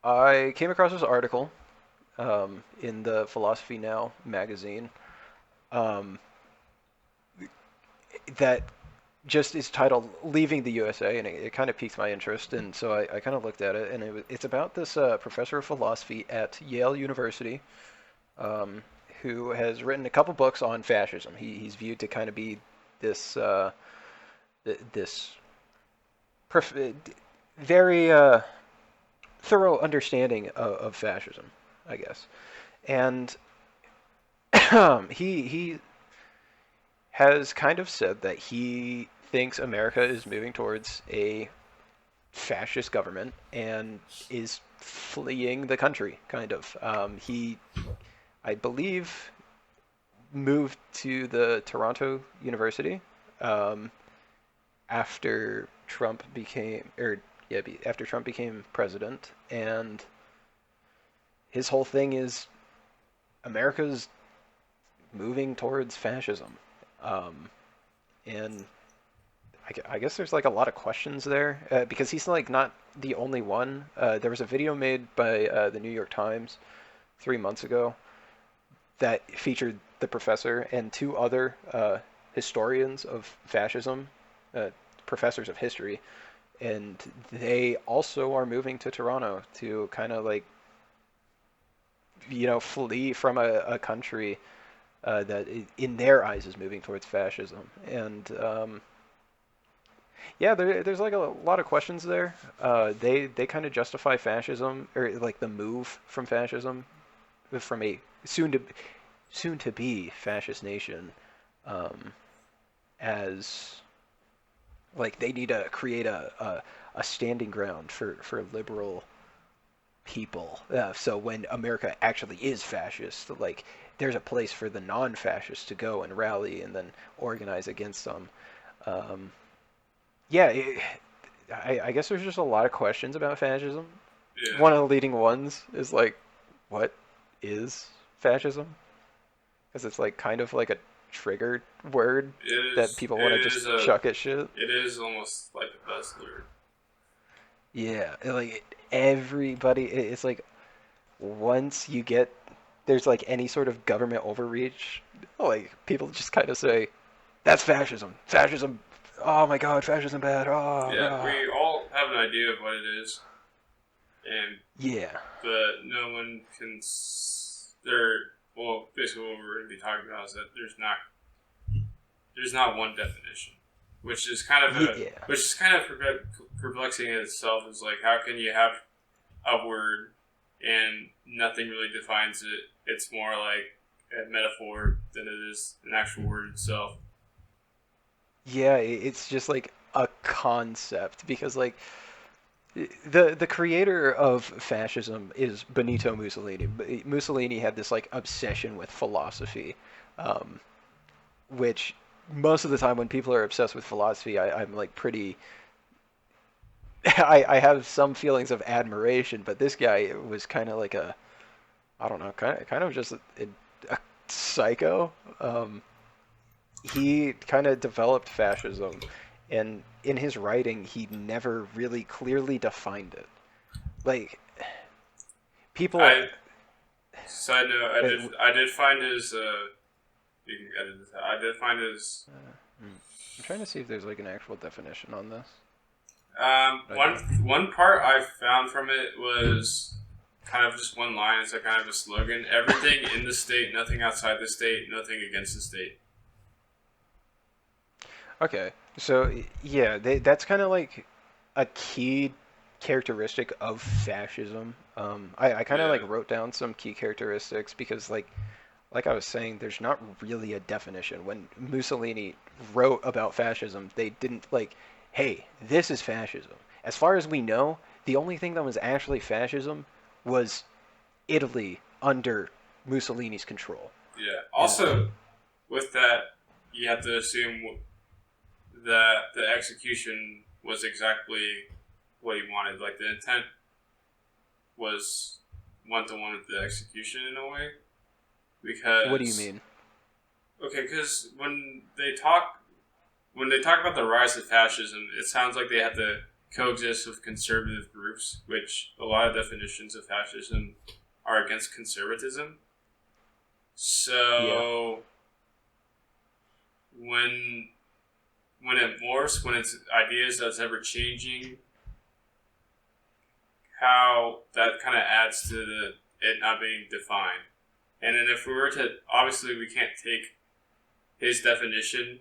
I came across this article in the Philosophy Now magazine um, that just is titled "Leaving the USA," and it kind of piqued my interest, and so I kind of looked at it, and it's about this professor of philosophy at Yale University um, who has written a couple books on fascism. He's viewed to kind of be this this perf- very thorough understanding of fascism, I guess. And he has kind of said that he thinks America is moving towards a fascist government and is fleeing the country, kind of. He, I believe, moved to the Toronto University um, after Trump became, or yeah, after Trump became president, and his whole thing is America's moving towards fascism. Um, and I guess there's like a lot of questions there because he's like not the only one. There was a video made by the New York Times 3 months ago that featured the professor and two other historians of fascism, uh, professors of history, and they also are moving to Toronto to kind of like flee from a country that in their eyes is moving towards fascism. And yeah, there's like a lot of questions there. They kind of justify fascism or like the move from fascism from a soon to be fascist nation um, as like they need to create a standing ground for liberal people. So when America actually is fascist, like there's a place for the non-fascists to go and rally and then organize against them. Um, yeah, I guess there's just a lot of questions about fascism. Yeah, One of the leading ones is like, what is fascism? Because it's like kind of like a triggered word it that is. people want to It just is a. chuck at shit. It is almost like a buzzword. Yeah, like everybody, it's like once you get there's like any sort of government overreach, like people just kind of say that's fascism. Fascism. Oh my God, fascism bad. Oh, Yeah, rah. we all have an idea of what it is, and Yeah, but no one can. There. Well, basically, what we're going to be talking about is that there's not one definition, which is kind of yeah, perplexing in itself. Is like how can you have a word and nothing really defines it? It's more like a metaphor than it is an actual word itself. yeah. It's just like a concept because like the creator of fascism is Benito Mussolini. Mussolini had this like obsession with philosophy, um, which most of the time when people are obsessed with philosophy, I'm like pretty. I have some feelings of admiration, but this guy was kind of like a I don't know, kind of just a psycho. He kind of developed fascism, and in his writing, he never really clearly defined it. Like people, I Side note, uh, I did find his you can edit this out. I did find his I'm trying to see if there's like an actual definition on this. I one don't. one part I found from it was kind of just one line. It's like kind of a slogan: "Everything in the state, nothing outside the state, nothing against the state." Okay, so yeah, that's kind of like a key characteristic of fascism. I kind of Yeah, like wrote down some key characteristics because like I was saying, there's not really a definition. When Mussolini wrote about fascism, they didn't like, hey, this is fascism. As far as we know, the only thing that was actually fascism was Italy under Mussolini's control. yeah. And Also, with that, you have to assume that the execution was exactly what he wanted. Like the intent was one to one with the execution in a way, what do you because mean? okay, because when they talk about the rise of fascism, it sounds like they have to. coexist with conservative groups, which a lot of definitions of fascism are against conservatism. Yeah. So when it morphs, when it's ideas that's ever changing, how that kind of adds to it not being defined. And then if we were to, obviously, we can't take his definition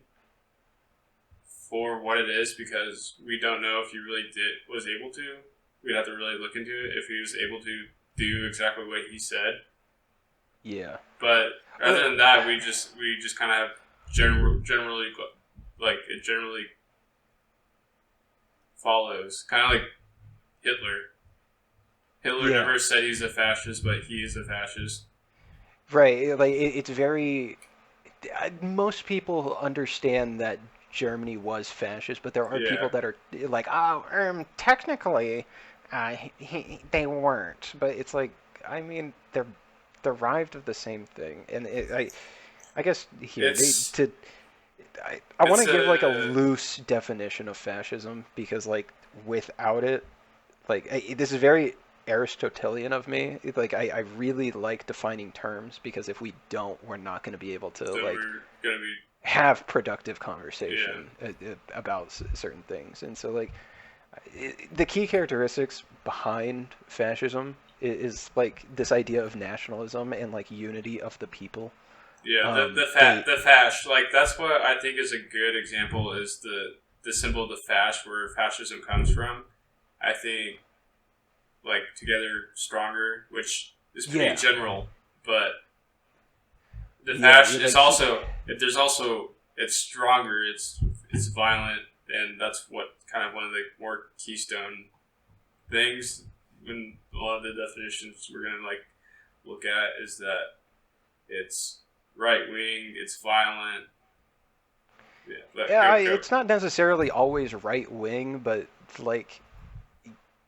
for what it is because we don't know if he really was able to. We'd have to really look into it if he was able to do exactly what he said. Yeah. But Well, other than that, we just kind of have generally like it generally follows, kind of like Hitler. Hitler yeah. never said he's a fascist, but he is a fascist. Right. Like it's very. Most people understand that Germany was fascist, but there are people Yeah, that are like, oh, technically, they weren't. But it's like, I mean, they're derived of the same thing, and I guess here it's I want it's to give like a a loose definition of fascism because like without it, like this is very Aristotelian of me. Like I really like defining terms because if we don't, we're not going to be able to then like we're gonna be have productive yeah. conversation about certain things. And so like the key characteristics behind fascism is like this idea of nationalism and like unity of the people. Yeah, They the fash, like that's what I think is a good example is the symbol of the fash where fascism comes from. I think like together stronger, which is pretty yeah general, but the yeah fash is like also there's also it's stronger, it's violent, and that's what kind of one of the more keystone things when a lot of the definitions we're gonna like look at is that it's right wing, it's violent. Yeah, let yeah, go go. it's not necessarily always right wing, but like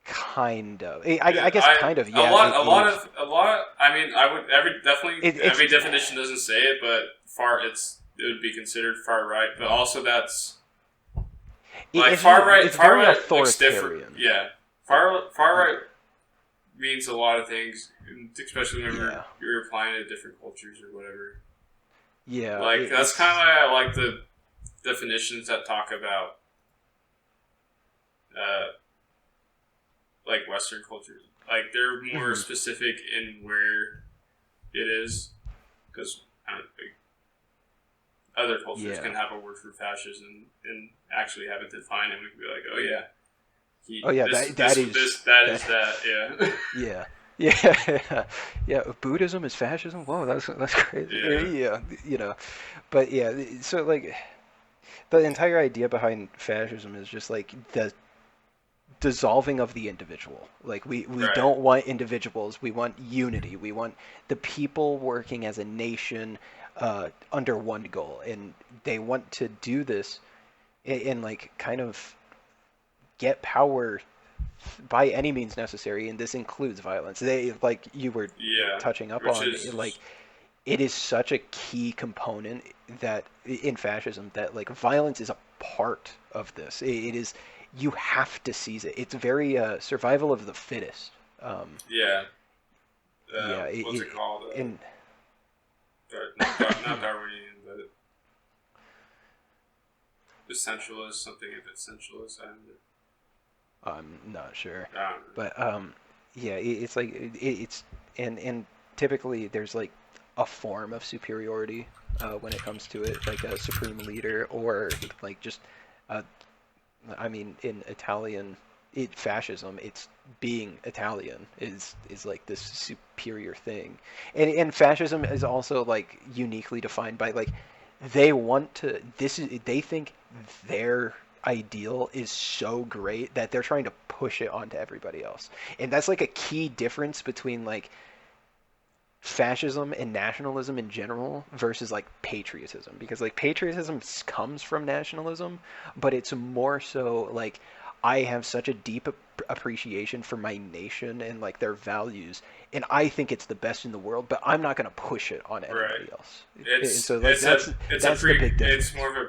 kind of. I guess I kind of. Yeah, it is. a lot. I mean, I would every definitely It's every definition doesn't say it, but it would be considered far right. But also that's like it's far very right looks different. authoritarian. Yeah, Like far y- right means a lot of things, especially when yeah, you're applying to different cultures or whatever. yeah. Like that's kind of It's why I like the definitions that talk about uh, like Western cultures. Like they're more mhm, specific in where it is because like, other cultures yeah. can have a word for fascism and actually have it defined, and we can be like, oh yeah, Oh yeah, that that. is that yeah Yeah. Yeah, yeah. Buddhism is fascism. Whoa, that's crazy. yeah Yeah, but yeah. So like, the entire idea behind fascism is just like the dissolving of the individual. Like we right don't want individuals. We want unity. We want the people working as a nation under one goal, and they want to do this and like kind of get power by any means necessary, and this includes violence. They like you were yeah touching up which on like is it is such a key component that in fascism that like violence is a part of this. It is you have to seize it. It's very survival of the fittest. Um, yeah yeah, what's it called and Not Darwinian but essentialist something if it's essentialist I'm not sure, I don't know. but yeah, it's like it's and typically there's like a form of superiority when it comes to it, like a supreme leader or like just uh, I mean, in Italian, fascism, it's being Italian is like this superior thing, and fascism is also like uniquely defined by like they want to this is they think their ideal is so great that they're trying to push it onto everybody else, and that's like a key difference between like fascism and nationalism in general versus like patriotism because like patriotism comes from nationalism but it's more so like I have such a deep appreciation for my nation and like their values and I think it's the best in the world but I'm not going to push it on Right. anybody else and so like It's that's the big it's difference. more of a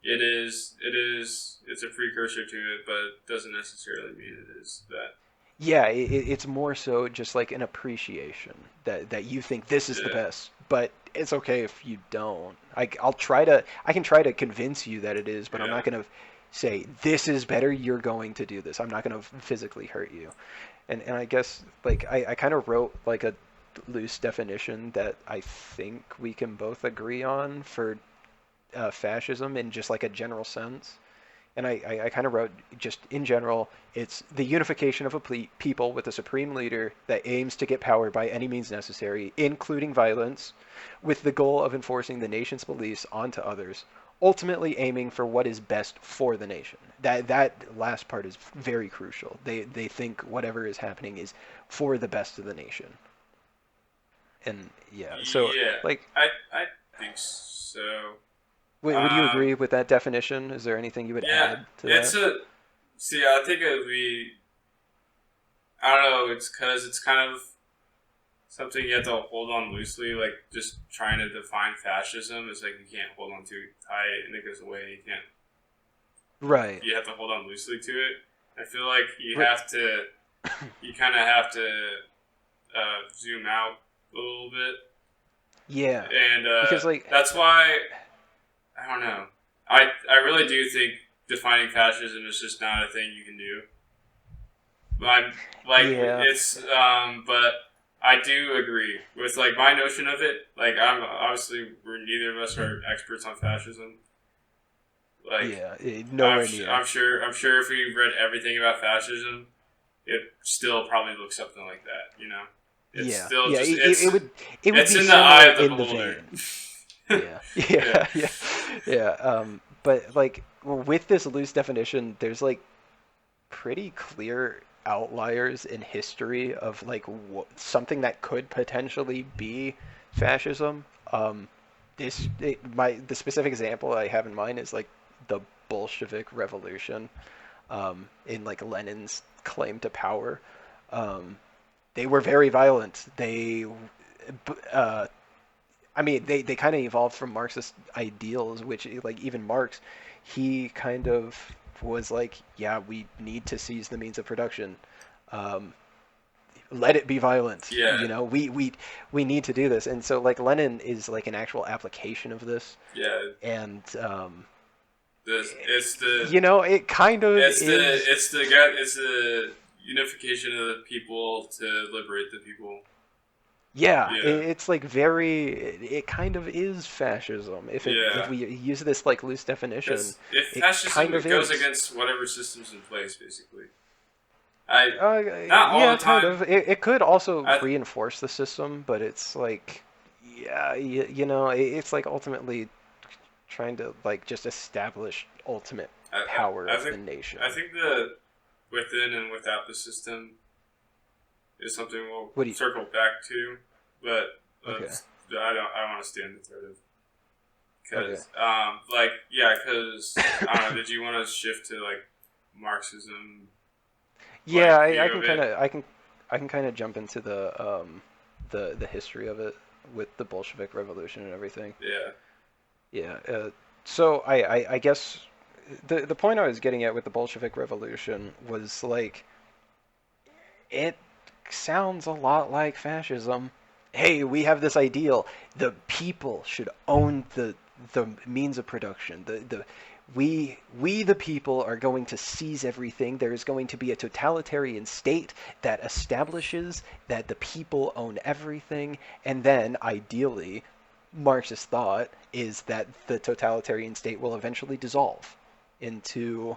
it is. It is. It's a precursor to it, but it doesn't necessarily mean it is that. Yeah, it's more so just like an appreciation that you think this is the Yeah. best, but it's okay if you don't. I'll try to I can try to convince you that it is, but I'm Yeah. not gonna say this is better. You're going to do this. I'm not gonna physically hurt you. And I guess like I kind of wrote like a loose definition that I think we can both agree on for fascism in just like a general sense. And I kind of wrote just in general, it's the unification of a people with a supreme leader that aims to get power by any means necessary, including violence, with the goal of enforcing the nation's beliefs onto others, ultimately aiming for what is best for the nation. That last part is very crucial. They think whatever is happening is for the best of the nation. And yeah, so Yeah. like, I think so. would you Um. agree with that definition? Is there anything you would Yeah. add to It's that? a. See, I think it would be. I don't know. It's because it's kind of something you have to hold on loosely. Like just trying to define fascism is like you can't hold on too tight and it goes away. You can't. Right. You have to hold on loosely to it. I feel like you R- have to. You kind of have to zoom out a little bit, Yeah, and because like that's why I don't know. I really do think defining fascism is just not a thing you can do. I'm like yeah, it's but I do agree with like my notion of it. Like I'm obviously we're neither of us are experts on fascism. Like yeah, nowhere near. I'm sure if we read everything about fascism, it still probably looks something like that. You know, it's Yeah, still yeah, just it would it's be in the eye similar of the in the beholder. vein. Yeah, Yeah. yeah, yeah, yeah. But like with this loose definition, there's like pretty clear outliers in history of like something that could potentially be fascism. The specific example I have in mind is like the Bolshevik Revolution, in like Lenin's claim to power. Um, they were very violent. Uh, I mean, they kind of evolved from Marxist ideals, which like even Marx, he kind of was like, yeah, we need to seize the means of production. Um, Let it be violent. Yeah. We need to do this. And so like Lenin is like an actual application of this, Yeah. and This it's the it kind of is. it's the unification of the people to liberate the people. Yeah, Yeah. it's like very. It kind of is fascism. If Yeah. we use this like loose definition, Because if it fascism kind of goes is. against whatever system's in place, basically. I Uh, not all yeah, the kind time. of. It could also I reinforce the system, but it's like, yeah, it's like ultimately trying to like just establish ultimate I, power I of think the nation. I think the within and without the system is something we'll What do you? circle back to, but Okay, I don't want to stand the threat of okay. because like yeah because I don't know. Did you want to shift to like Marxism Yeah, like view I of can it? kind of I can kind of jump into the history of it with the Bolshevik Revolution and everything. Yeah. Yeah. So I guess the point I was getting at with the Bolshevik Revolution was like it sounds a lot like fascism. Hey, we have this ideal. The people should own the means of production. We the people are going to seize everything. There is going to be a totalitarian state that establishes that the people own everything, and then ideally, Marxist thought is that the totalitarian state will eventually dissolve into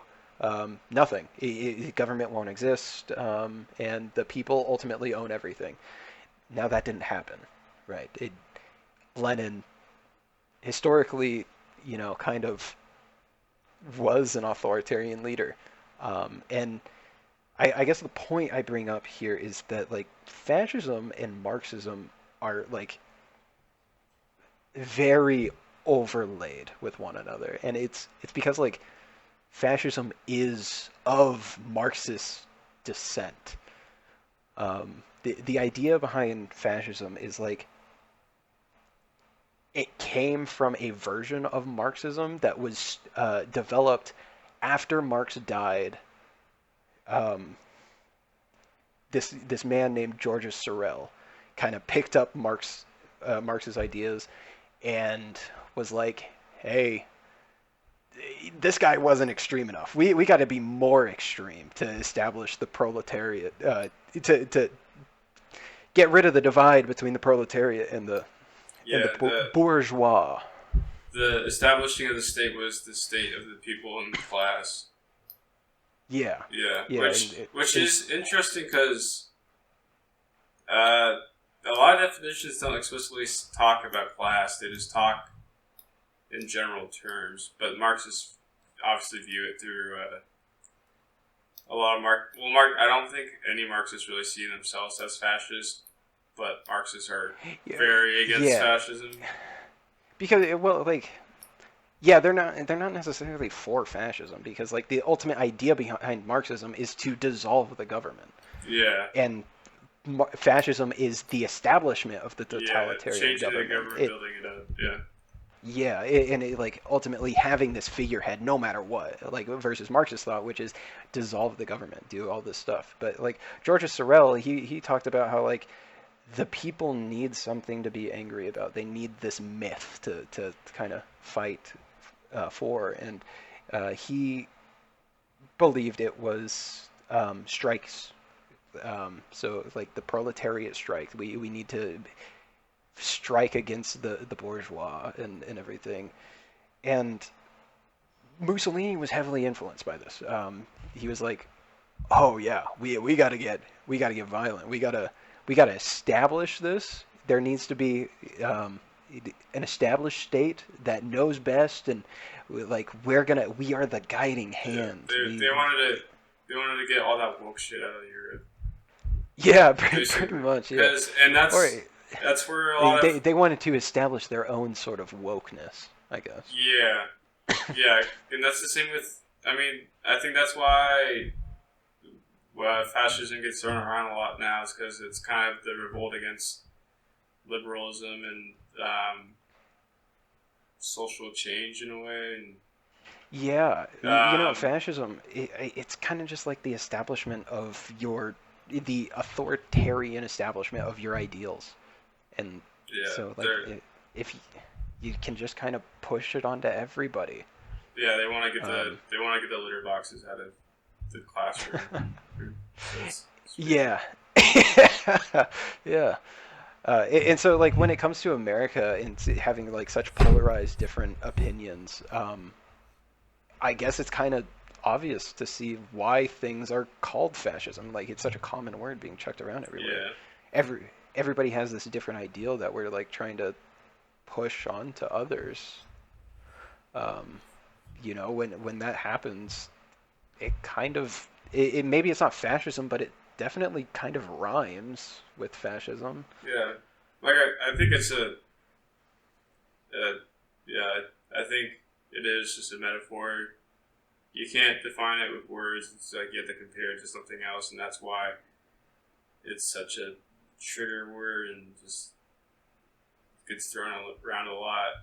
nothing. Government won't exist, and the people ultimately own everything. Now that didn't happen, right? Lenin historically, kind of was an authoritarian leader, and I guess the point I bring up here is that like fascism and Marxism are like very overlaid with one another, and it's because like fascism is of Marxist descent. The idea behind fascism is like it came from a version of Marxism that was developed after Marx died. Um, this man named Georges Sorel kind of picked up Marx's ideas and was like, "Hey, this guy wasn't extreme enough. We got to be more extreme to establish the proletariat, to get rid of the divide between the proletariat and the Yeah, the bourgeois." the establishing of the state was the state of the people in the class. Yeah, Yeah, yeah, and which is interesting because uh, a lot of definitions don't explicitly talk about class; they just talk in general terms. But Marxists obviously view it through a lot of Mark. Well, I don't think any Marxists really see themselves as fascist, but Marxists are yeah, very against yeah, fascism. because well, like, yeah, they're not necessarily for fascism because like the ultimate idea behind Marxism is to dissolve the government, Yeah, and fascism is the establishment of the yeah, totalitarian changing the government. government, building it up. Yeah, Yeah, and like ultimately having this figurehead no matter what, like versus Marxist thought, which is dissolve the government, do all this stuff. But like Georges Sorel, he talked about how like the people need something to be angry about. They need this myth to kind of fight for, and he believed it was strikes. So like the proletariat strike, we need to strike against the bourgeois and everything. And Mussolini was heavily influenced by this. He was like, "Oh yeah, we gotta get violent. We gotta establish this. There needs to be an established state that knows best, and like we are the guiding yeah. hand. They wanted to get all that woke shit out of Europe, Yeah, pretty basically. much, yeah. Because and Or that's where a they, lot they of they wanted to establish their own sort of wokeness, I guess. yeah, yeah, and that's the same with. I mean, I think that's why fascism gets thrown around a lot now is because it's kind of the revolt against liberalism and social change in a way. Yeah, And fascism, it's kind of just like the establishment of the authoritarian establishment of your ideals. And yeah, so, like, if you can just kind of push it onto everybody. they want to get Um, the litter boxes out of the classroom. It's pretty. yeah. Yeah. And so, like, when it comes to America and having, like, such polarized different opinions, I guess it's kind of obvious to see why things are called fascism. Like it's such a common word being chucked around everywhere. Yeah, Everybody has this different ideal that we're like trying to push onto others. Um, when that happens, it kind of maybe it's not fascism, but it definitely kind of rhymes with fascism. yeah. Like I think it's yeah. I think it is just a metaphor. You can't define it with words. It's like you have to compare it to something else, and that's why it's such a trigger word and just gets thrown around a lot.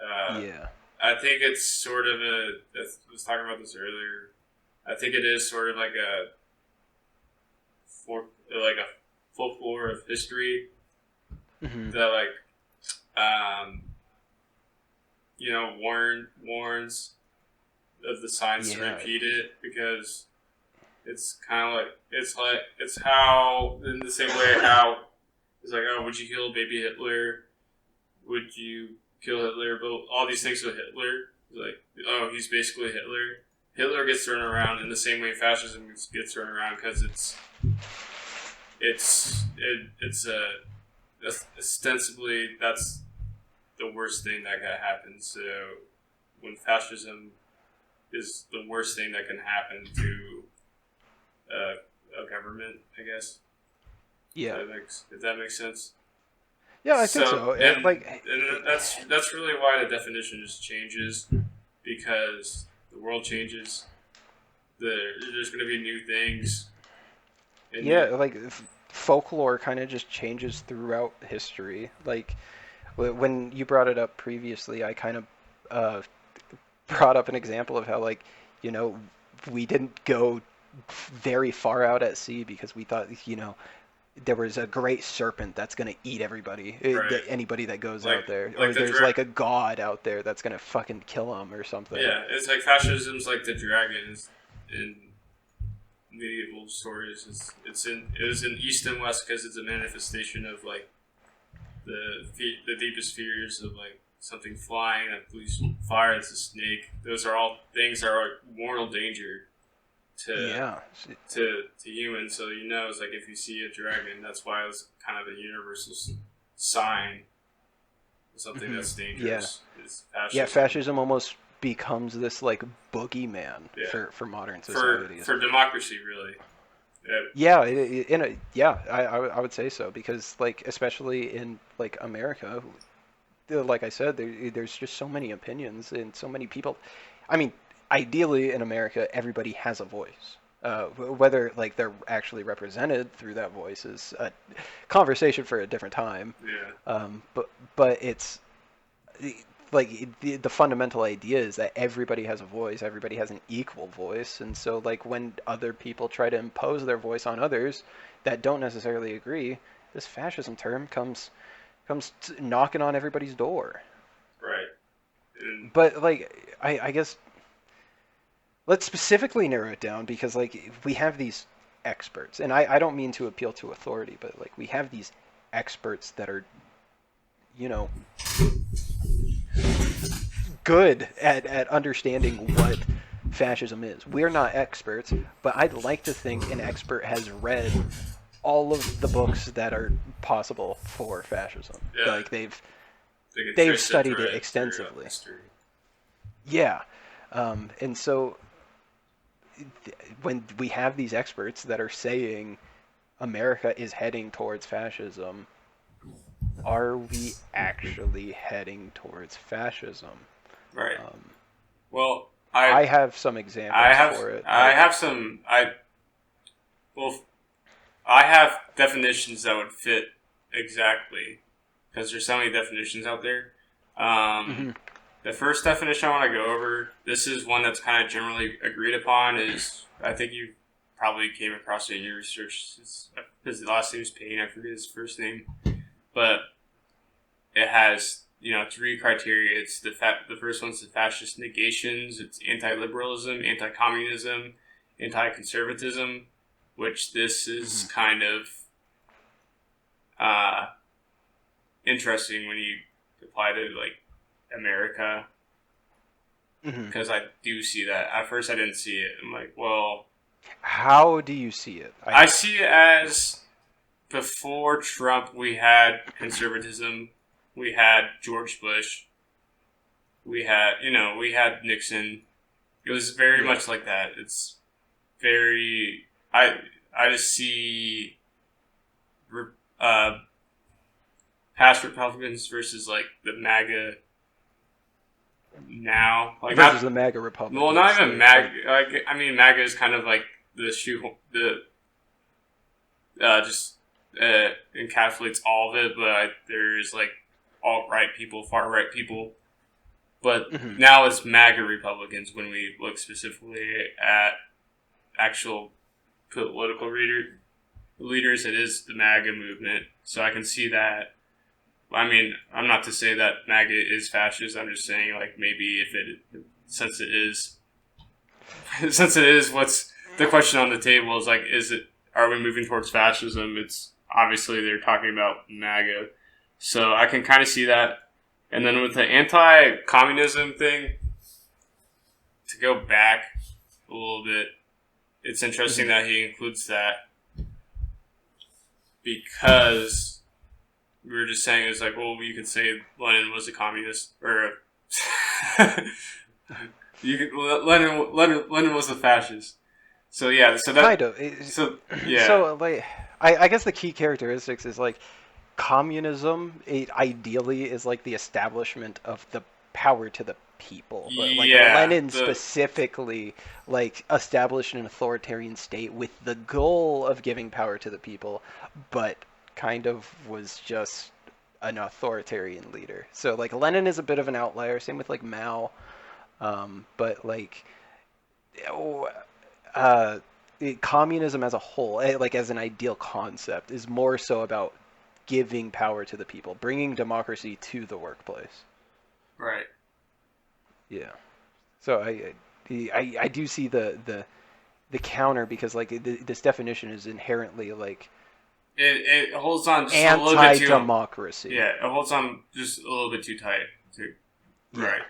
Uh, Yeah. I think it's sort of I was talking about this earlier. I think it is sort of like like a folklore of history Hmm. that um, warns of the signs to Yeah. repeat it because it's kind of it's how in the same way how it's like, oh, would you kill baby Hitler? Would you kill Hitler? But all these things with Hitler, like, oh, he's basically Hitler. Hitler gets thrown around in the same way fascism gets thrown around because it's ostensibly that's the worst thing that can happen. So when fascism is the worst thing that can happen to a government, I guess. Yeah. If that makes sense. Yeah, I think So so. Like, and that's really why the definition just changes because the world changes. There's going to be new things and yeah, new like folklore kind of just changes throughout history. Like When you brought it up previously, I kind of uh, brought up an example of how, like, you know, we didn't go very far out at sea because we thought, there was a great serpent that's going to eat everybody, Right. anybody that goes Like out there, like or the there's like a god out there that's going to fucking kill them or something. yeah, it's like fascism's like the dragons in medieval stories. It was in East and West because it's a manifestation of like the deepest fears of like something flying that bleeds fire. It's a snake. Those are all things that are like mortal danger to Yeah. to humans. So it's like if you see a dragon, that's why it's kind of a universal sign of something Hmm. that's Yeah. dangerous. Is Yeah. fascism. Fascism almost becomes this like boogeyman Yeah, for modern for societies. for democracy, really. Yeah, Yeah, yeah, I would say so because like especially in like America, like I said, there's just so many opinions and so many people. I mean, ideally in America, everybody has a voice. Whether like they're actually represented through that voice is a conversation for a different time. yeah, But it's like the fundamental idea is that everybody has a voice, everybody has an equal voice, and so like when other people try to impose their voice on others that don't necessarily agree, this fascism term comes knocking on everybody's door. right. And But like I guess let's specifically narrow it down because like we have these experts, and I don't mean to appeal to authority, but like we have these experts that are you know good at understanding what fascism is. We're not experts, but I'd like to think an expert has read all of the books that are possible for fascism. yeah, Like they can they've trace it studied it through extensively. history. Yeah, and so when we have these experts that are saying America is heading towards fascism, are we actually heading towards fascism? Right. Um, Well, I have some examples for it. I have some well I have definitions that would fit exactly because there's so many definitions out there. Um, Mhm. the first definition I want to go over, this is one that's kind of generally agreed upon. Is I think you probably came across it in your research. His last name is Payne. I forget his first name, but it has three criteria. It's the first one's the fascist negations. It's anti-liberalism, anti-communism, anti-conservatism, which this is Mhm. kind of uh, interesting when you apply to like America Mhm. because I do see that. At first, I didn't see it. I'm like, well, How do you see it? I see it as before Trump, we had conservatism, we had George Bush, we had Nixon. It was very Yeah. much like that. It's very I just see uh, past Republicans versus like the MAGA now. Like Versus not the MAGA well, not Republicans. even Like, MAGA. Like I mean, MAGA is kind of like the shoe the just encapsulates all of it. But there's like alt right people, far right people. But mhm. now it's MAGA Republicans when we look specifically at actual political leaders. It is the MAGA movement, so I can see that. I mean, I'm not to say that MAGA is fascist. I'm just saying, like, maybe if it, since it is, since it is, what's the question on the table is like, are we moving towards fascism? It's obviously they're talking about MAGA, so I can kind of see that. And then with the anti-communism thing, to go back a little bit, it's interesting Mhm. that he includes that because we were just saying it's like, well, you could say Lenin was a communist, or Lenin was a fascist. So yeah, Kind of. so yeah, So like, I guess the key characteristics is like communism. It ideally is like the establishment of the power to the people, but like yeah, Lenin specifically like established an authoritarian state with the goal of giving power to the people, but kind of was just an authoritarian leader. So like Lenin is a bit of an outlier. Same with like Mao. But like oh, uh, communism as a whole, like as an ideal concept, is more so about giving power to the people, bringing democracy to the workplace. Right. Yeah. So I do see the counter because like this definition is inherently like It holds on just a little bit too. anti-democracy. Yeah, it holds on just a little bit too tight. Too. Yeah. Right.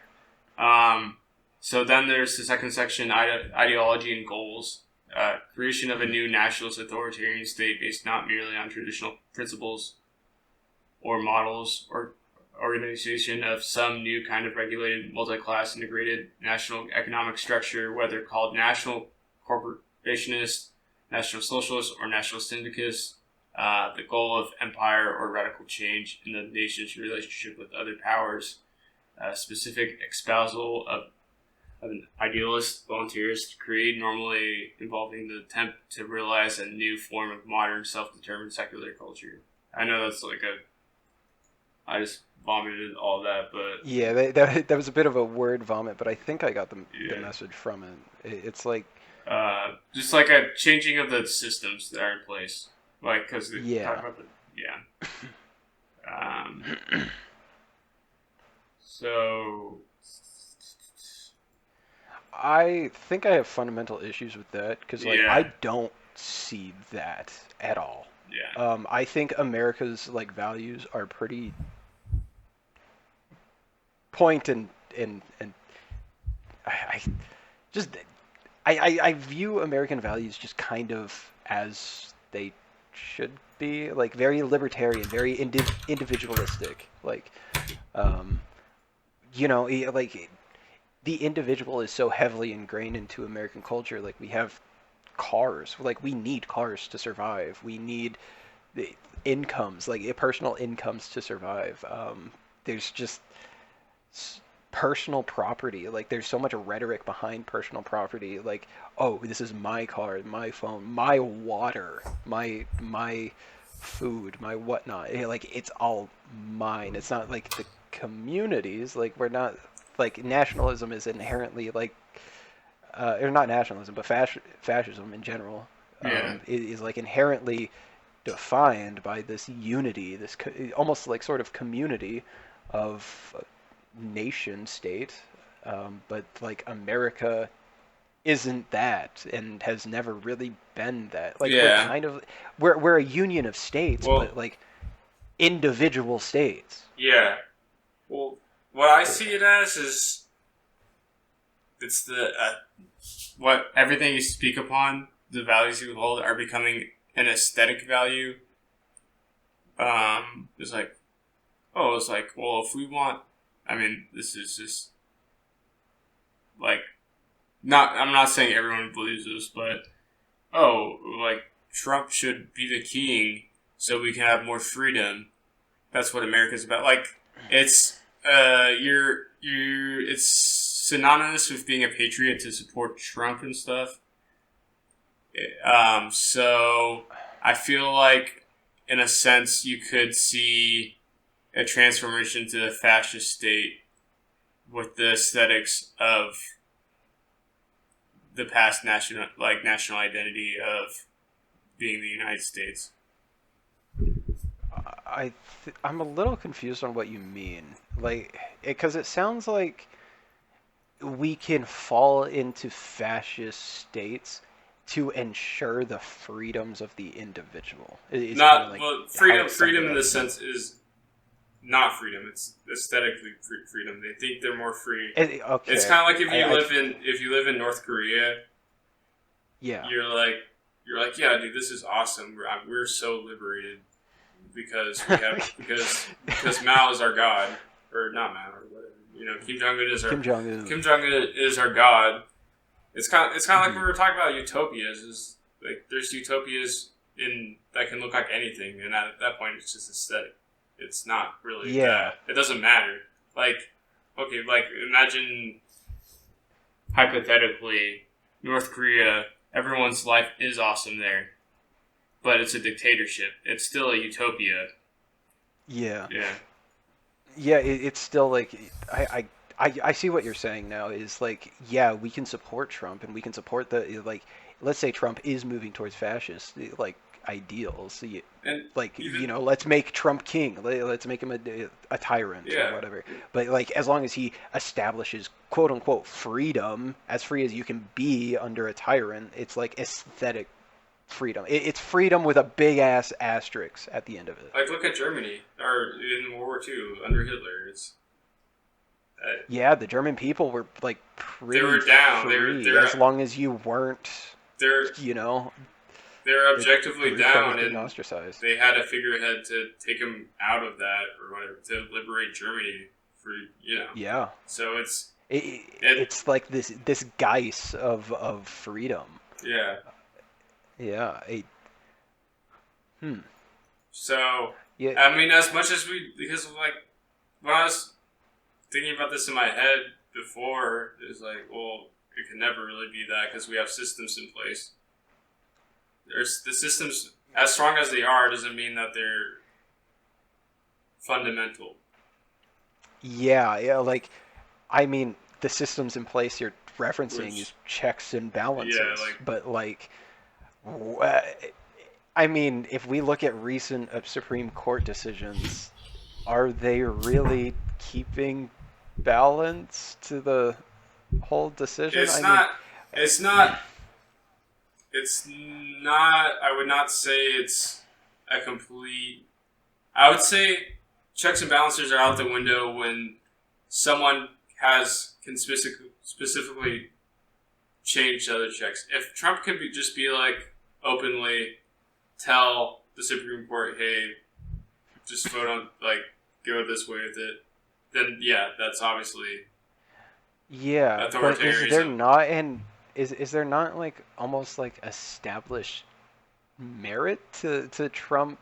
So then there's the second section, ideology and goals. Creation of a Mhm. new nationalist authoritarian state based not merely on traditional principles or models or organization of some new kind of regulated, multi-class, integrated national economic structure, whether called national corporationist, national socialist, or national syndicist. The goal of empire or radical change in the nation's relationship with other powers. Specific espousal of an idealist volunteers to create, normally involving the attempt to realize a new form of modern, self-determined secular culture. I know that's like I just vomited all that, but Yeah, that was a bit of a word vomit, but I think I got the yeah. message from it. It's like, Just like a changing of the systems that are in place. Like, because they talk yeah. about the, yeah. So, I think I have fundamental issues with that because, like, I yeah, don't see that at all. yeah, I think America's like values are pretty point and I just I view American values just kind of as they should be, like very libertarian, very individualistic, like um, like the individual is so heavily ingrained into American culture. Like we have cars, like we need cars to survive. We need the incomes, like personal incomes to survive. There's just personal property. Like there's so much rhetoric behind personal property. Like, oh, this is my car, my phone, my water, my food, my whatnot. Like it's all mine. It's not like the communities. Like we're not like nationalism is inherently like or not nationalism, but fascism in general yeah, is like inherently defined by this unity, this almost like sort of community of nation state. But like America isn't that and has never really been that. Like we're yeah. kind of we're a union of states, Well, but like individual states. yeah. Well, what I see it as is it's the what everything you speak upon, the values you hold are becoming an aesthetic value. It's like, oh, it's like, well, if we want, I mean, this is just like not. I'm not saying everyone believes this, but oh, like Trump should be the king so we can have more freedom. That's what America's about. Like it's you're it's synonymous with being a patriot to support Trump and stuff. So I feel like in a sense you could see a transformation to the fascist state with the aesthetics of the past national identity of being the United States. I'm a little confused on what you mean, like because it sounds like we can fall into fascist states to ensure the freedoms of the individual. Is kind of Not like well, how freedom. it sounded Freedom in like this to me. sense is not freedom. It's aesthetically freedom. They think they're more free. It's Okay, kind of like if you I live in North Korea, yeah. you're like yeah, dude, this is awesome. We're so liberated because we have because Mao is our god, or not Mao or whatever. You know, Kim Jong Un. Kim Jong Un is our god. It's kind of like Hmm. we were talking about utopias. Is like there's utopias in that can look like anything, and at that point, it's just aesthetic. It's not really Yeah, that. It doesn't matter. Like okay, like imagine hypothetically North Korea. Everyone's life is awesome there, but it's a dictatorship. It's still a utopia. Yeah. Yeah, Yeah, it's still like I see what you're saying now is like, yeah, we can support Trump and we can support the like, let's say Trump is moving towards fascist like ideals, and like, even let's make Trump king, let's make him a tyrant or yeah, whatever. But like, as long as he establishes quote unquote freedom, as free as you can be under a tyrant, it's like aesthetic freedom. It's freedom with a big ass asterisk at the end of it. like look at Germany or in World War II under Hitler. It's Yeah, the German people were like they pretty were down. free as long as you weren't, They're you know, they're a objectively group that was down, being and ostracized. they had a figurehead to take him out of that or whatever to liberate Germany for Yeah, So it's it it's like this Geist of freedom. yeah. Yeah, hmm. So Yeah, I mean, as much as we because of like when I was thinking about this in my head before, it's like, well, it can never really be that because we have systems in place. There's the systems as strong as they are doesn't mean that they're fundamental. yeah. Like, I mean, the systems in place you're referencing is Which checks and yeah, balances, like but like, wh- I mean, if we look at recent Supreme Court decisions, are they really keeping balance to the whole decision? it's I mean, not it's not it's not I would not say it's a complete I would say checks and balances are out the window when someone can specifically change other checks. If Trump can just be like openly tell the Supreme Court, hey, just vote on like go this way with it, then yeah, that's obviously yeah, but authoritarianism. is there not like almost like established merit to Trump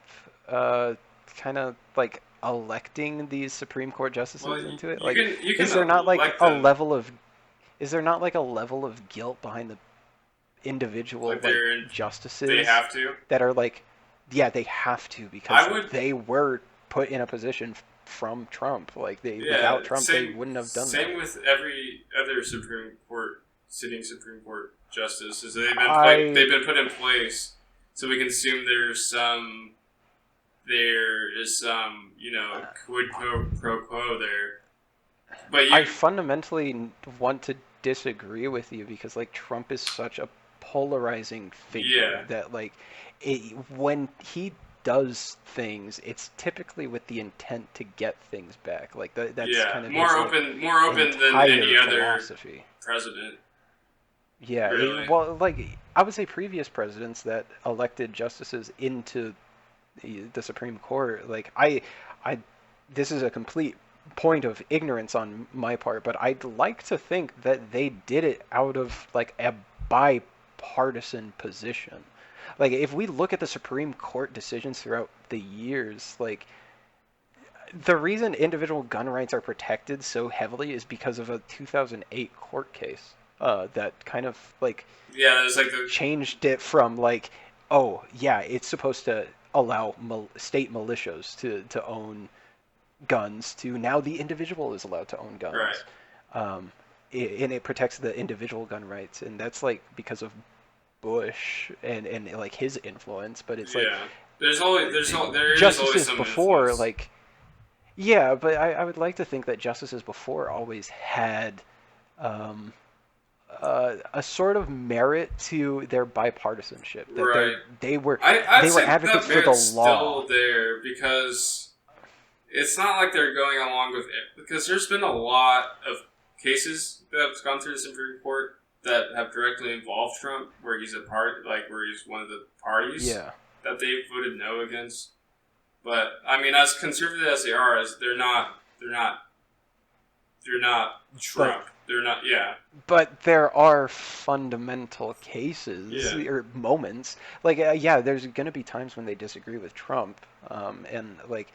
kind of like electing these Supreme Court Well, justices into it? you Like, can you can is there not like elect a them level of is there not like a level of guilt behind the individual like like they justices have to. that are like, yeah, they have to because I would they were put in a position from Trump. Like, they yeah without Trump they wouldn't have done that. same with every other Supreme Court justice is I they've been put in place so we can assume there is some quid pro quo there. But I you fundamentally want to disagree with you because like Trump is such a polarizing figure yeah that like when he does things, it's typically with the intent to get things back. Like that's yeah kind of his like more open than any entire other philosophy. president Yeah, really. well, like I would say previous presidents that elected justices into the Supreme Court, like I, this is a complete point of ignorance on my part, but I'd like to think that they did it out of like a bipartisan position. Like, if we look at the Supreme Court decisions throughout the years, like the reason individual gun rights are protected so heavily is because of a 2008 court case that kind of like Yeah, there's like the changed it from like, oh yeah, it's supposed to allow state militias to own guns to now the individual is allowed to own right. guns, and it protects the individual gun rights, and that's like because of Bush and like his influence. But it's like Yeah, there is always justices some before, influence. like, yeah, but I would like to think that justices before always had um, a sort of merit to their bipartisanship. That Right. they were I'd they were say advocates that for the merit's law. still there because it's not like they're going along with it. Because there's been a lot of cases that have gone through the Supreme Court that have directly involved Trump, where he's a part, like where he's one of the parties Yeah, that they voted no against. But I mean, as conservative as they are, as they're not but Trump. They're not. Yeah. there are fundamental cases Yeah. or moments. Like, yeah, there's gonna be times when they disagree with Trump, and like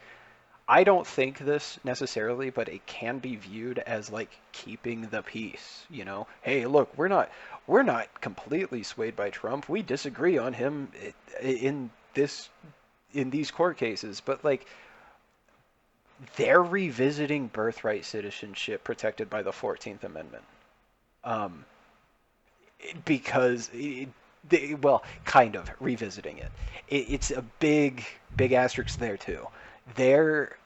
I don't think this necessarily, but it can be viewed as like keeping the peace. Hey, look, we're not completely swayed by Trump. We disagree on him in these court cases, but like they're revisiting birthright citizenship protected by the 14th Amendment. Um, because well, kind of revisiting it. It's a big asterisk there too. They're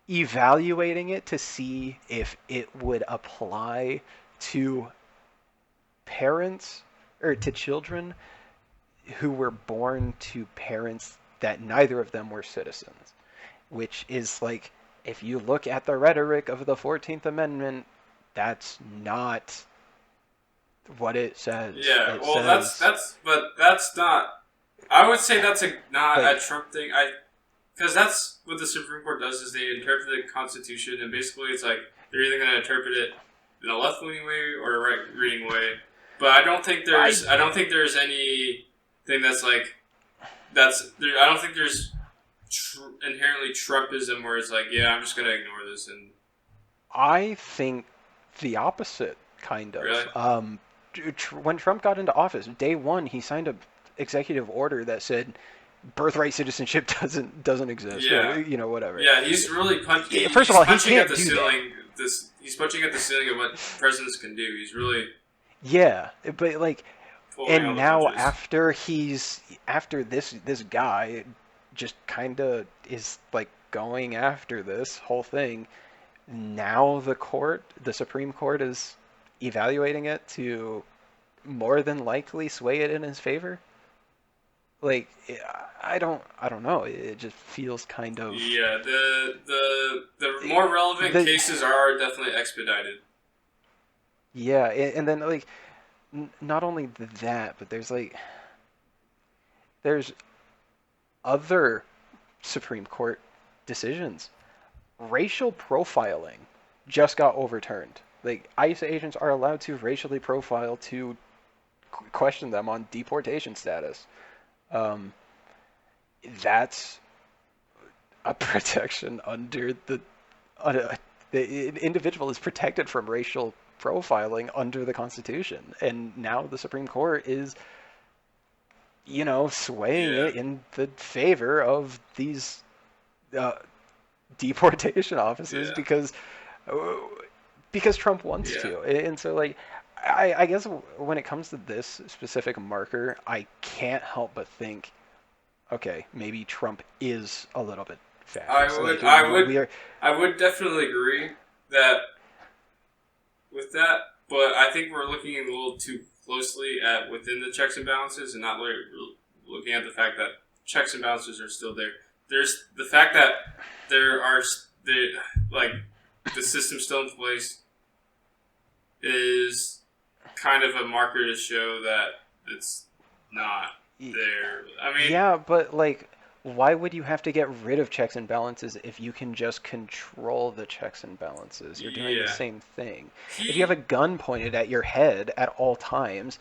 evaluating it to see if it would apply to parents or to children who were born to parents that neither of them were citizens, which is like, if you look at the rhetoric of the 14th Amendment, that's not what it says. Yeah, It well, says, but that's not. I would say that's not like, a Trump thing. Because that's what the Supreme Court does is they interpret the Constitution, and basically it's like they're either going to interpret it in a left leaning way or a right leaning way. But I, I don't think there's anything that's like that's there. I don't think there's inherently Trumpism where it's like, yeah, I'm just going to ignore this and I think the opposite, kind really, of. When Trump got into office, day one, he signed a executive order that said birthright citizenship doesn't exist, or yeah, whatever. yeah. He's really First of he's all, he punching at can't the do that. ceiling. He's punching at the ceiling of what presidents can do. He's really Yeah, but like, pulling and all the now punches. after this guy just kind of is like going after this whole thing. Now the Supreme Court is evaluating it to more than likely sway it in his favor. Like, I don't know. It just feels kind of Yeah, the more relevant the cases are definitely expedited. yeah, and then like not only that, but there's other Supreme Court decisions. Racial profiling just got overturned. Like, ICE agents are allowed to racially profile to question them on deportation status. Um, that's a protection under the individual is protected from racial profiling under the Constitution, and now the Supreme Court is, swaying Yeah, it in the favor of these uh, deportation offices yeah, uh, because Trump wants yeah. to, and so like. I guess when it comes to this specific marker, I can't help but think, okay, maybe Trump is a little bit fascist. Like we are, I would definitely agree that with that, but I think we're looking a little too closely at within the checks and balances and not looking at the fact that checks and balances are still there. There's the fact that there are the like the system still in place is kind of a marker to show that it's not there. I mean, yeah, but like, why would you have to get rid of checks and balances if you can just control the checks and balances? You're doing the yeah, same thing. If you have a he gun pointed at your head at all times,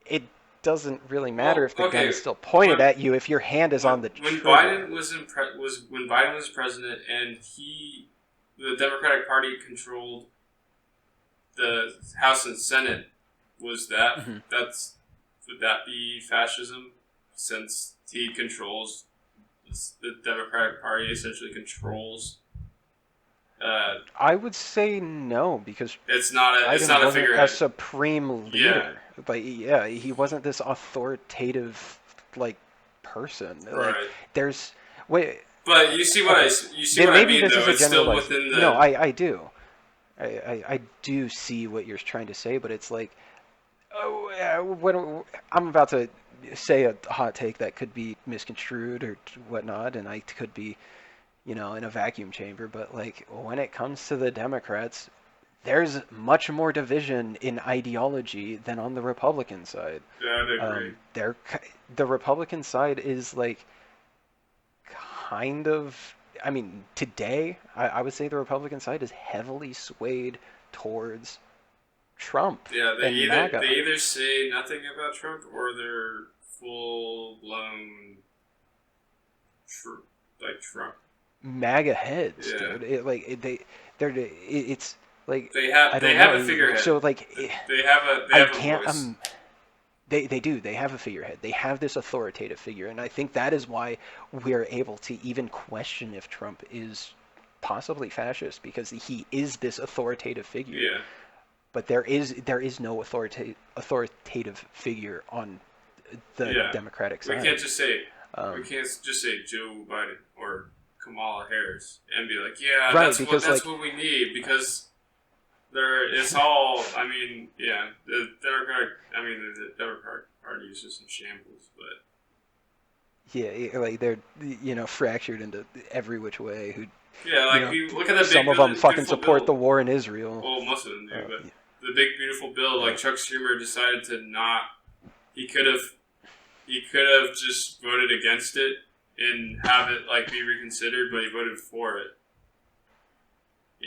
it doesn't really matter well, if the gun okay. is still pointed When at you if your hand is on the when trigger. Biden was when Biden was president and the Democratic Party controlled the House and Senate, was Hmm. that's would that be fascism since he controls the Democratic Party essentially controls I would say no, because it's Biden not a wasn't a figurehead. supreme Yeah, leader. Like, yeah, he wasn't this authoritative, like, person. Like, right. there's, wait, But okay, you see what I maybe mean this is though. a It's still generalized. within No, the I do. I do see what you're trying to say, but it's like, oh, I'm about to say a hot take that could be misconstrued or whatnot, and I could be, in a vacuum chamber, but like when it comes to the Democrats, there's much more division in ideology than on the Republican side. yeah, I'd agree. The Republican side is like kind of, I mean, today I would say the Republican side is heavily swayed towards Trump Yeah, and they MAGA. either say nothing about Trump or they're full blown like Trump. MAGA heads, Yeah, dude. It's like I they don't have know. a figurehead. So like They I have a can't voice. they do. They have a figurehead. They have this authoritative figure, and I think that is why we're able to even question if Trump is possibly fascist because he is this authoritative figure, Yeah, but there is no authoritative figure on the yeah. Democratic We can't side. just say we Um, can't just say Joe Biden or Kamala Harris and be like, yeah, right, because that's like what we need because it's all. I mean, yeah, the Democratic. I mean, the Democratic Party is just in shambles. But yeah, like they're fractured into every which way. Who yeah, you like know, you look at that some big of them fucking beautiful support the bill. war in Israel. Well, most of them do, but Yeah, the big beautiful bill, like yeah, Chuck Schumer decided to not. He could have just voted against it and have it like be reconsidered, but he voted for it.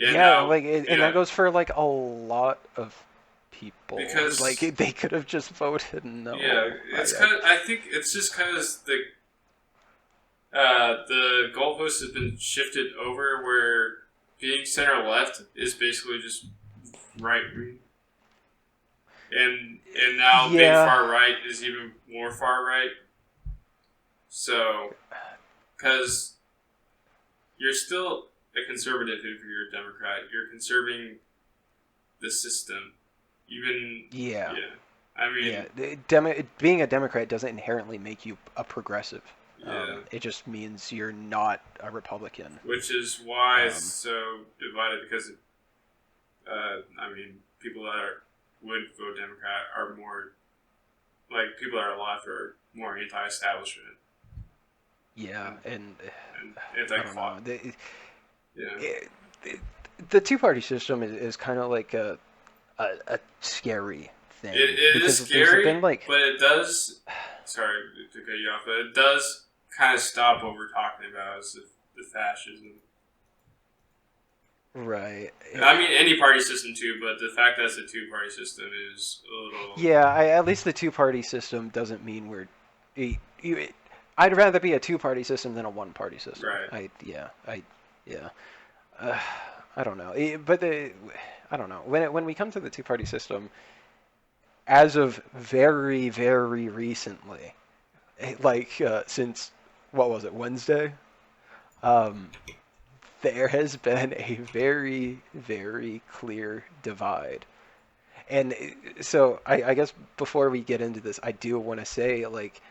And yeah. now, Like, and yeah, that goes for like a lot of people. Like, because they could have just voted yeah, no. it's kind of. I think it's just because the goalpost has been shifted over where being center left is basically just right wing, and now being Yeah, far right is even more far right. So, because you're still a conservative if you're a Democrat, you're conserving the system. Even yeah, yeah, I yeah. mean Being a Democrat doesn't inherently make you a progressive. yeah, It just means you're not a Republican. which is why it's Um, so divided because I mean people that would vote Democrat are more like people that are left are more anti-establishment yeah, and, and and I don't know. anti-clock. Yeah, It, it, the two-party system is kind of like a scary thing it is because there's scary, been like but it does. Sorry to cut you off, but it does kind of stop what we're talking about is the fascism. right. I mean, any party system too, but the fact that it's a two-party system is a little Yeah, at least the two-party system doesn't mean we're. y- you- I'd rather be a two-party system than a one-party system. right. Yeah. Uh, I don't know, but I don't know when we come to the two-party system, as of very very recently, like since what was it, Wednesday? Um, there has been a very very clear divide. And so I guess before we get into this, I do want to say, like,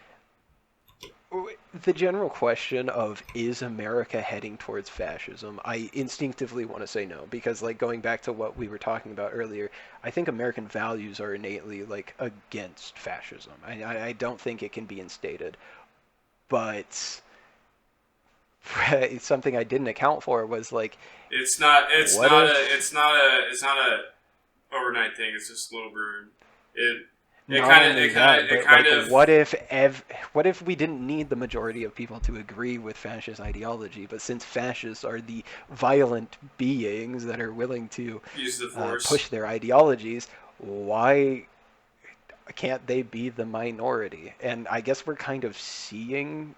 the general question of is America heading towards fascism, I instinctively want to say no, because, like, going back to what we were talking about earlier, I think American values are innately, like, against fascism. I don't think it can be instated. But something I didn't account for was, like, It's not. It's what not a. if It's not a. It's not a overnight thing. It's a slow burn. It. It not kind of. only It kind of. that, It but kind like, of. what if we didn't need the majority of people to agree with fascist ideology? But since fascists are the violent beings that are willing to Use the push force. their ideologies, why can't they be the minority? And I guess we're kind of seeing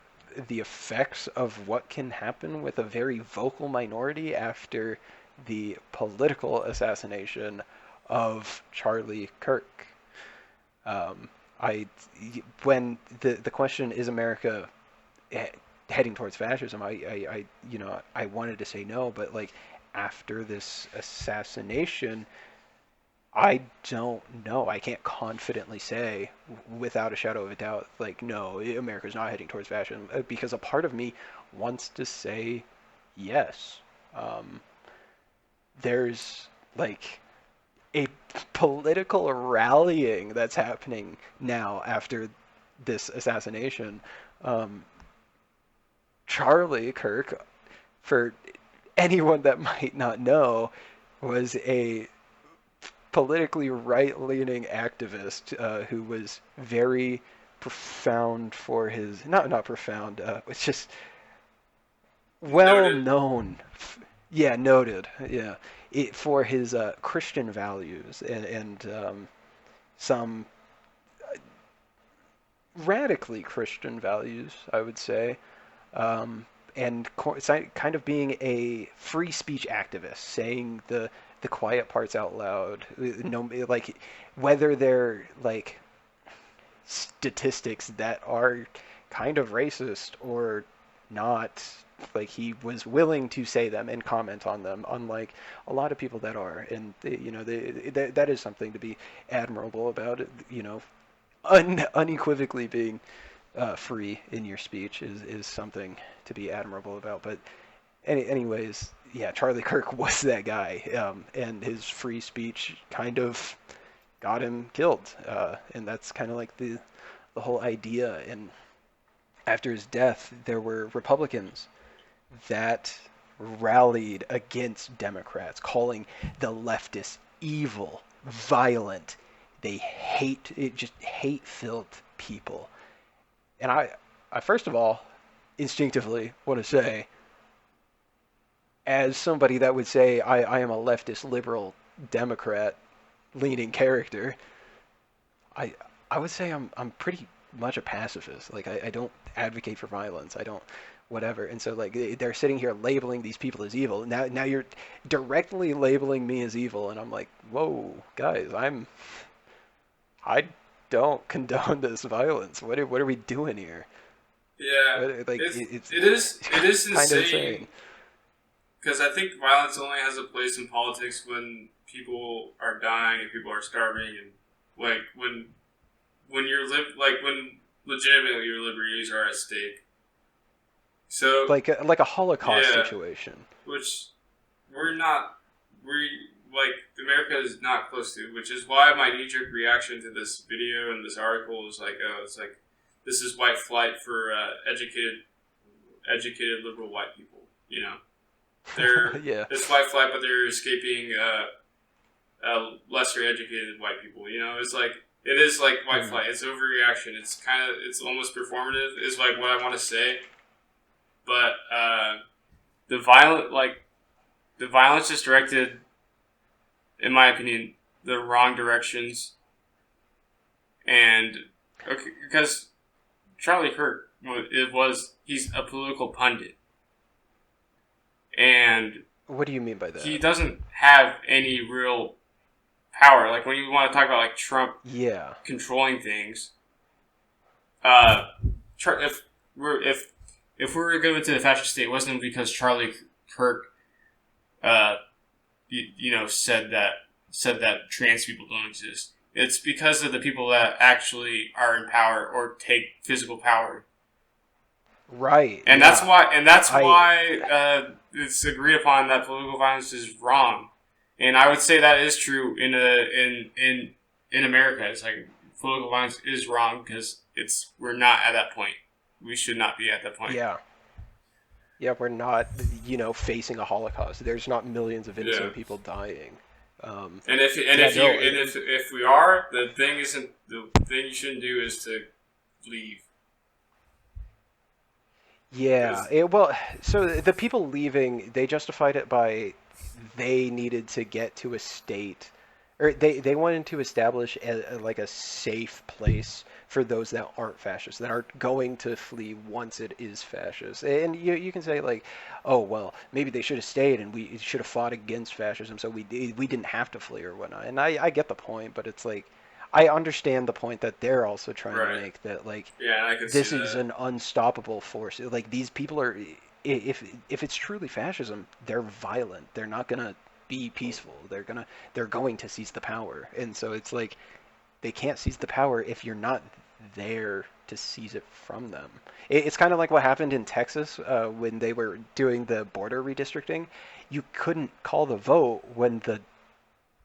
the effects of what can happen with a very vocal minority after the political assassination of Charlie Kirk. Um, I when the question is America heading towards fascism, I wanted to say no, but like after this assassination, I don't know. I can't confidently say without a shadow of a doubt, like, no, America's not heading towards fascism, because a part of me wants to say yes. Um, there's like a political rallying that's happening now after this assassination. Um, Charlie Kirk, for anyone that might not know, was a politically right-leaning activist who was very profound for his not profound. It's just well Noted. known. Yeah, noted. Yeah, for his Christian values and some radically Christian values, I would say, um, and kind of being a free speech activist, saying the quiet parts out loud. No, like whether they're like statistics that are kind of racist or not like he was willing to say them and comment on them, unlike a lot of people that are. And that is something to be admirable about it. Unequivocally being free in your speech is something to be admirable about. But anyways, yeah, Charlie Kirk was that guy, and his free speech kind of got him killed, and that's kind of like the whole idea. And after his death, there were Republicans that rallied against Democrats, calling the leftists evil, violent. They hate it, just hate-filled people. And I first of all, instinctively want to say, as somebody that would say I am a leftist, liberal, Democrat leaning character, I I would say I'm pretty much a pacifist. Like I don't advocate for violence. I don't whatever. And so like they're sitting here labeling these people as evil. Now you're directly labeling me as evil, and I'm like, whoa, guys, I don't condone this violence. What are we doing here? Yeah, Like it's it is kind of insane insane. because I think violence only has a place in politics when people are dying and people are starving and like when when legitimately your liberties are at stake. So Like a Holocaust yeah, situation. which we're not we like America is not close to, which is why my knee jerk reaction to this video and this article is like, oh, it's like this is white flight for educated liberal white people. You know, they're Yeah. it's white flight, but they're escaping lesser educated white people. You know, it's like it is like white Mm. flight. It's overreaction. It's almost performative. Is like what I want to say, but the violent like the violence is directed, in my opinion, the wrong directions. And okay, because Charlie Kirk he's a political pundit, and What do you mean by he that? doesn't have any real power. Like when you want to talk about like Trump Yeah. controlling things, uh, if if we were going to the fascist state, it wasn't because Charlie Kirk, uh, said that trans people don't exist. It's because of the people that actually are in power or take physical power, Right. and Yeah. that's I why it's agreed upon that political violence is wrong. And I would say that is true in America. It's like political violence is wrong because we're not at that point. We should not be at that point. yeah. Yeah, we're not, facing a Holocaust. There's not millions of Yeah. innocent people dying. And Yeah, if you no, and if we are, the thing you shouldn't do is to leave yeah. because Well, so the people leaving, they justified it by they needed to get to a state, or they wanted to establish like a safe place for those that aren't fascists, that aren't going to flee once it is fascist. And you can say like, oh well, maybe they should have stayed and we should have fought against fascism, so we didn't have to flee or whatnot. And I get the point, but it's like I understand the point that they're also trying to right. make, that like Yeah, I can see this that. is an unstoppable force. Like these people are, if it's truly fascism, they're violent. They're not gonna be peaceful. They're going to seize the power. And so it's like they can't seize the power if you're not there to seize it from them. It's kind of like what happened in Texas when they were doing the border redistricting. You couldn't call the vote when the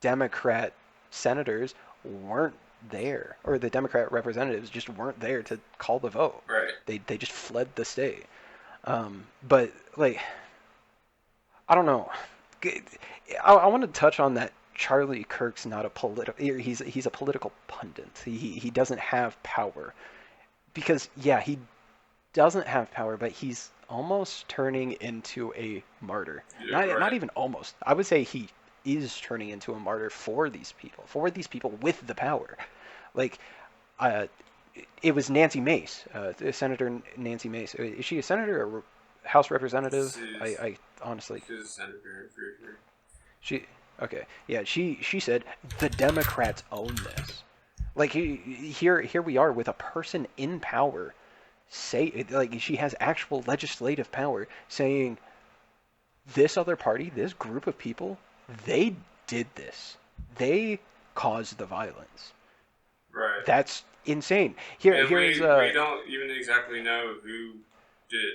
Democrat senators weren't there, or the Democrat representatives just weren't there to call the vote. Right. They just fled the state. But like, I don't know. I want to touch on that. Charlie Kirk's not a political. He's a political pundit. He doesn't have power because yeah, he doesn't have power, but he's almost turning into a martyr. Yeah, Not right. even almost. I would say he is turning into a martyr for these people with the power. Like, uh, it was Nancy Mace, Senator Nancy Mace. Is she a senator or House representative? She's I honestly, she's a senator for sure. she okay, yeah. She said the Democrats own this. Like here we are with a person in power say, like, she has actual legislative power saying this other party, this group of people, they did this. They caused the violence. Right. That's insane. Here, And here's we don't even exactly know who did it,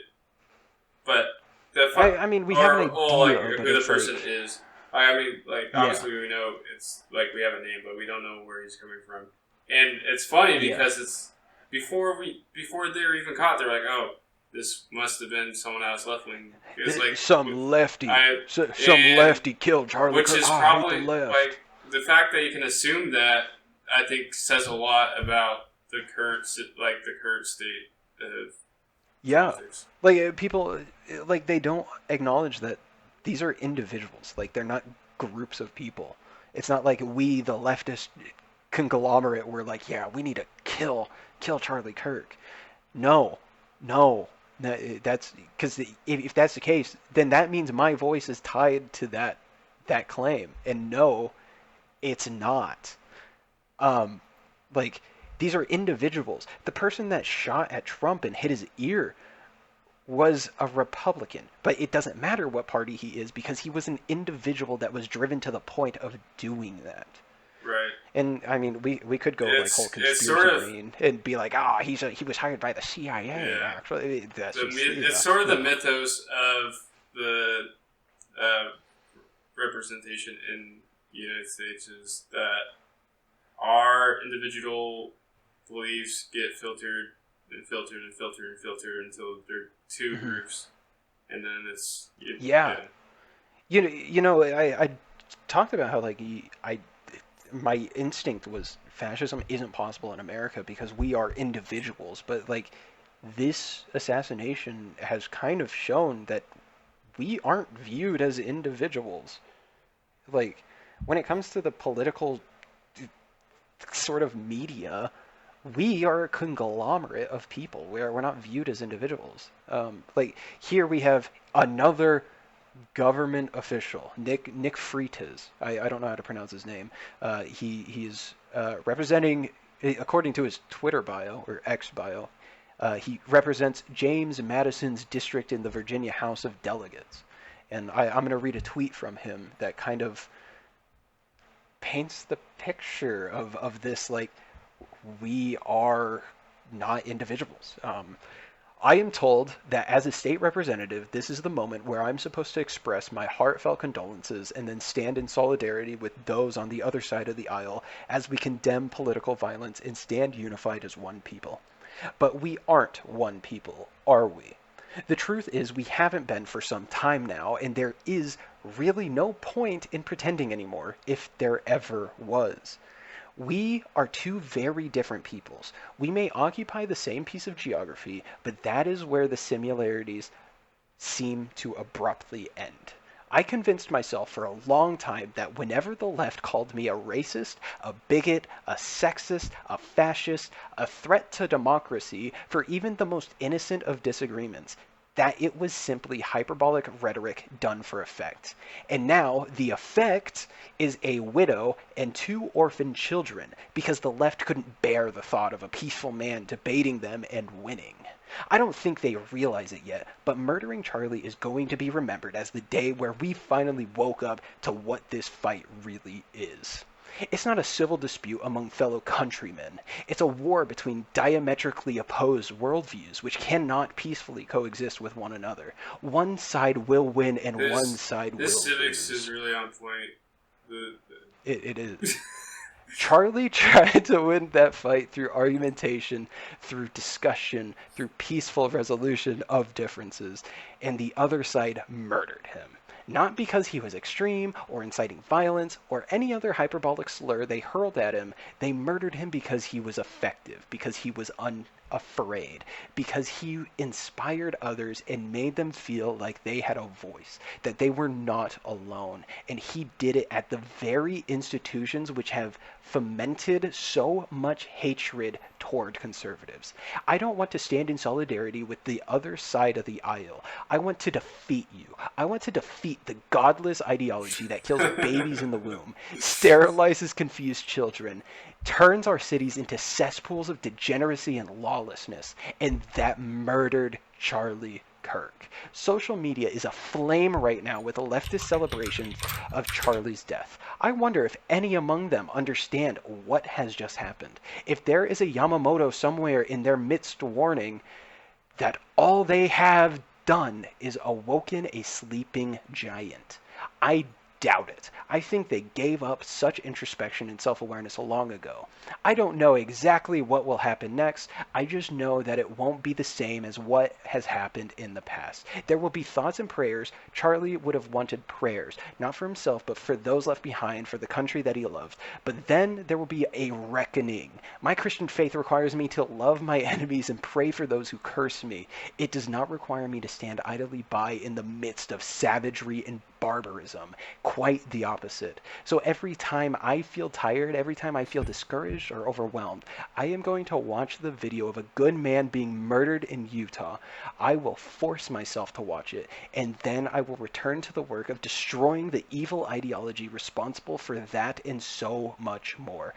but the I mean, we have an or like idea, but who the it's person like, is. I mean, like yeah, obviously we know it's like we have a name, but we don't know where he's coming from. And it's funny yeah. because it's before they're even caught, they're like, oh, this must have been someone else left wing. It's like Some lefty, I some and lefty killed Charlie which Kirk. is Oh, I hate the probably left. like the fact that you can assume that I think says a lot about the current the current state of Yeah, politics. like people, like they don't acknowledge that these are individuals. Like they're not groups of people. It's not like we, the leftist conglomerate, were like, yeah, we need to kill Charlie Kirk. No, no, no, that's because if that's the case, then that means my voice is tied to that claim. And no, it's not. Um, like these are individuals. The person that shot at Trump and hit his ear was a Republican, but it doesn't matter what party he is because he was an individual that was driven to the point of doing that. Right. And I mean, we could go like whole It's sort conspiracy of brain and be like, ah, he was hired by the CIA. yeah. Actually, that's just It's sort of the no. mythos of the uh, representation in the United States is that our individual beliefs get filtered and filtered and filtered and filtered until they're two Mhm. groups, and then Yeah, yeah. I talked about how like I my instinct was fascism isn't possible in America because we are individuals, but like this assassination has kind of shown that we aren't viewed as individuals. Like when it comes to the political sort of media, we are a conglomerate of people where we're not viewed as individuals. Like here we have another government official, Nick Freitas. I don't know how to pronounce his name. He's representing, according to his Twitter bio or X bio, he represents James Madison's district in the Virginia House of Delegates. And I'm going to read a tweet from him that kind of paints the picture of this like we are not individuals. I am told that as a state representative, this is the moment where I'm supposed to express my heartfelt condolences and then stand in solidarity with those on the other side of the aisle as we condemn political violence and stand unified as one people. But we aren't one people, are we? The truth is, we haven't been for some time now, and there is really no point in pretending anymore, if there ever was. We are two very different peoples. We may occupy the same piece of geography, but that is where the similarities seem to abruptly end. I convinced myself for a long time that whenever the left called me a racist, a bigot, a sexist, a fascist, a threat to democracy, for even the most innocent of disagreements, that it was simply hyperbolic rhetoric done for effect. And now the effect is a widow and two orphaned children because the left couldn't bear the thought of a peaceful man debating them and winning. I don't think they realize it yet, but murdering Charlie is going to be remembered as the day where we finally woke up to what this fight really is. It's not a civil dispute among fellow countrymen. It's a war between diametrically opposed worldviews which cannot peacefully coexist with one another. One side will win and one This side this will civics is lose. really on point. The It is. Charlie tried to win that fight through argumentation, through discussion, through peaceful resolution of differences, and the other side murdered him. Not because he was extreme or inciting violence or any other hyperbolic slur they hurled at him, they murdered him because he was effective, because he was unafraid, because he inspired others and made them feel like they had a voice, that they were not alone. And he did it at the very institutions which have fomented so much hatred toward conservatives. I don't want to stand in solidarity with the other side of the aisle. I want to defeat you. I want to defeat the godless ideology that kills babies in the womb, sterilizes confused children, turns our cities into cesspools of degeneracy and lawlessness, and that murdered Charlie Kirk. Social media is aflame right now with leftist celebrations of Charlie's death. I wonder if any among them understand what has just happened. If there is a Yamamoto somewhere in their midst warning that all they have done is awoken a sleeping giant. I doubt it. I think they gave up such introspection and self awareness long ago. I don't know exactly what will happen next. I just know that it won't be the same as what has happened in the past. There will be thoughts and prayers. Charlie would have wanted prayers, not for himself, but for those left behind, for the country that he loved. But then there will be a reckoning. My Christian faith requires me to love my enemies and pray for those who curse me. It does not require me to stand idly by in the midst of savagery and barbarism. Quite the opposite. So every time I feel tired, every time I feel discouraged or overwhelmed, I am going to watch the video of a good man being murdered in Utah. I will force myself to watch it, and then I will return to the work of destroying the evil ideology responsible for that and so much more.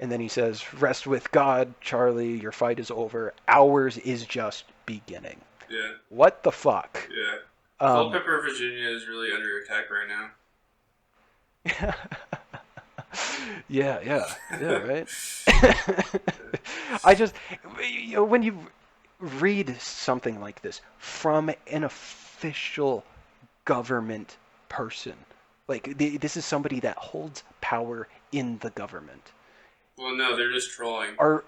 And then he says, rest with God, Charlie, your fight is over. Ours is just beginning. Yeah. What the fuck? Yeah. Um, Culpeper, Virginia is really under attack right now. yeah, right? I just, when you read something like this from an official government person, like this is somebody that holds power in the government. Well, no, they're just trolling. Are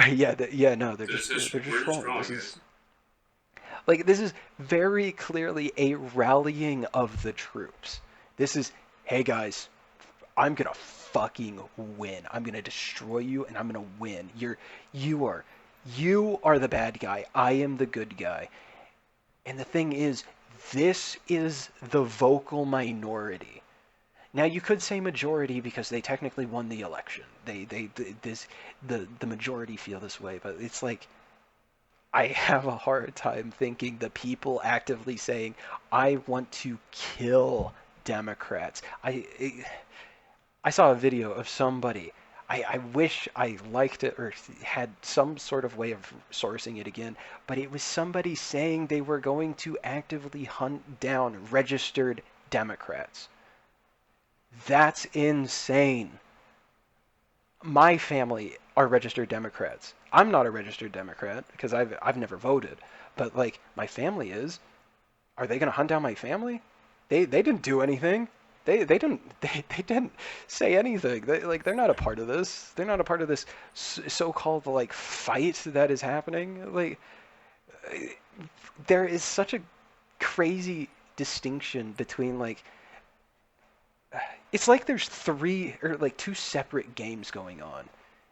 yeah, no, This is they're just we're just trolling. trolling, guys. This is very clearly a rallying of the troops. This is, hey guys, I'm gonna fucking win. I'm gonna destroy you and I'm gonna win. You are you are the bad guy. I am the good guy. And the thing is, this is the vocal minority. Now you could say majority because they technically won the election. The majority feel this way, but it's like I have a hard time thinking the people actively saying, I want to kill Democrats. I saw a video of somebody. I wish I liked it or had some sort of way of sourcing it again, but it was somebody saying they were going to actively hunt down registered Democrats. That's insane. My family are registered Democrats. I'm not a registered Democrat because I've never voted, but like my family is. Are they going to hunt down my family? They didn't do anything. They didn't say anything. They're not a part of this. They're not a part of this so-called like fight that is happening. Like there is such a crazy distinction between like it's like there's three or like two separate games going on.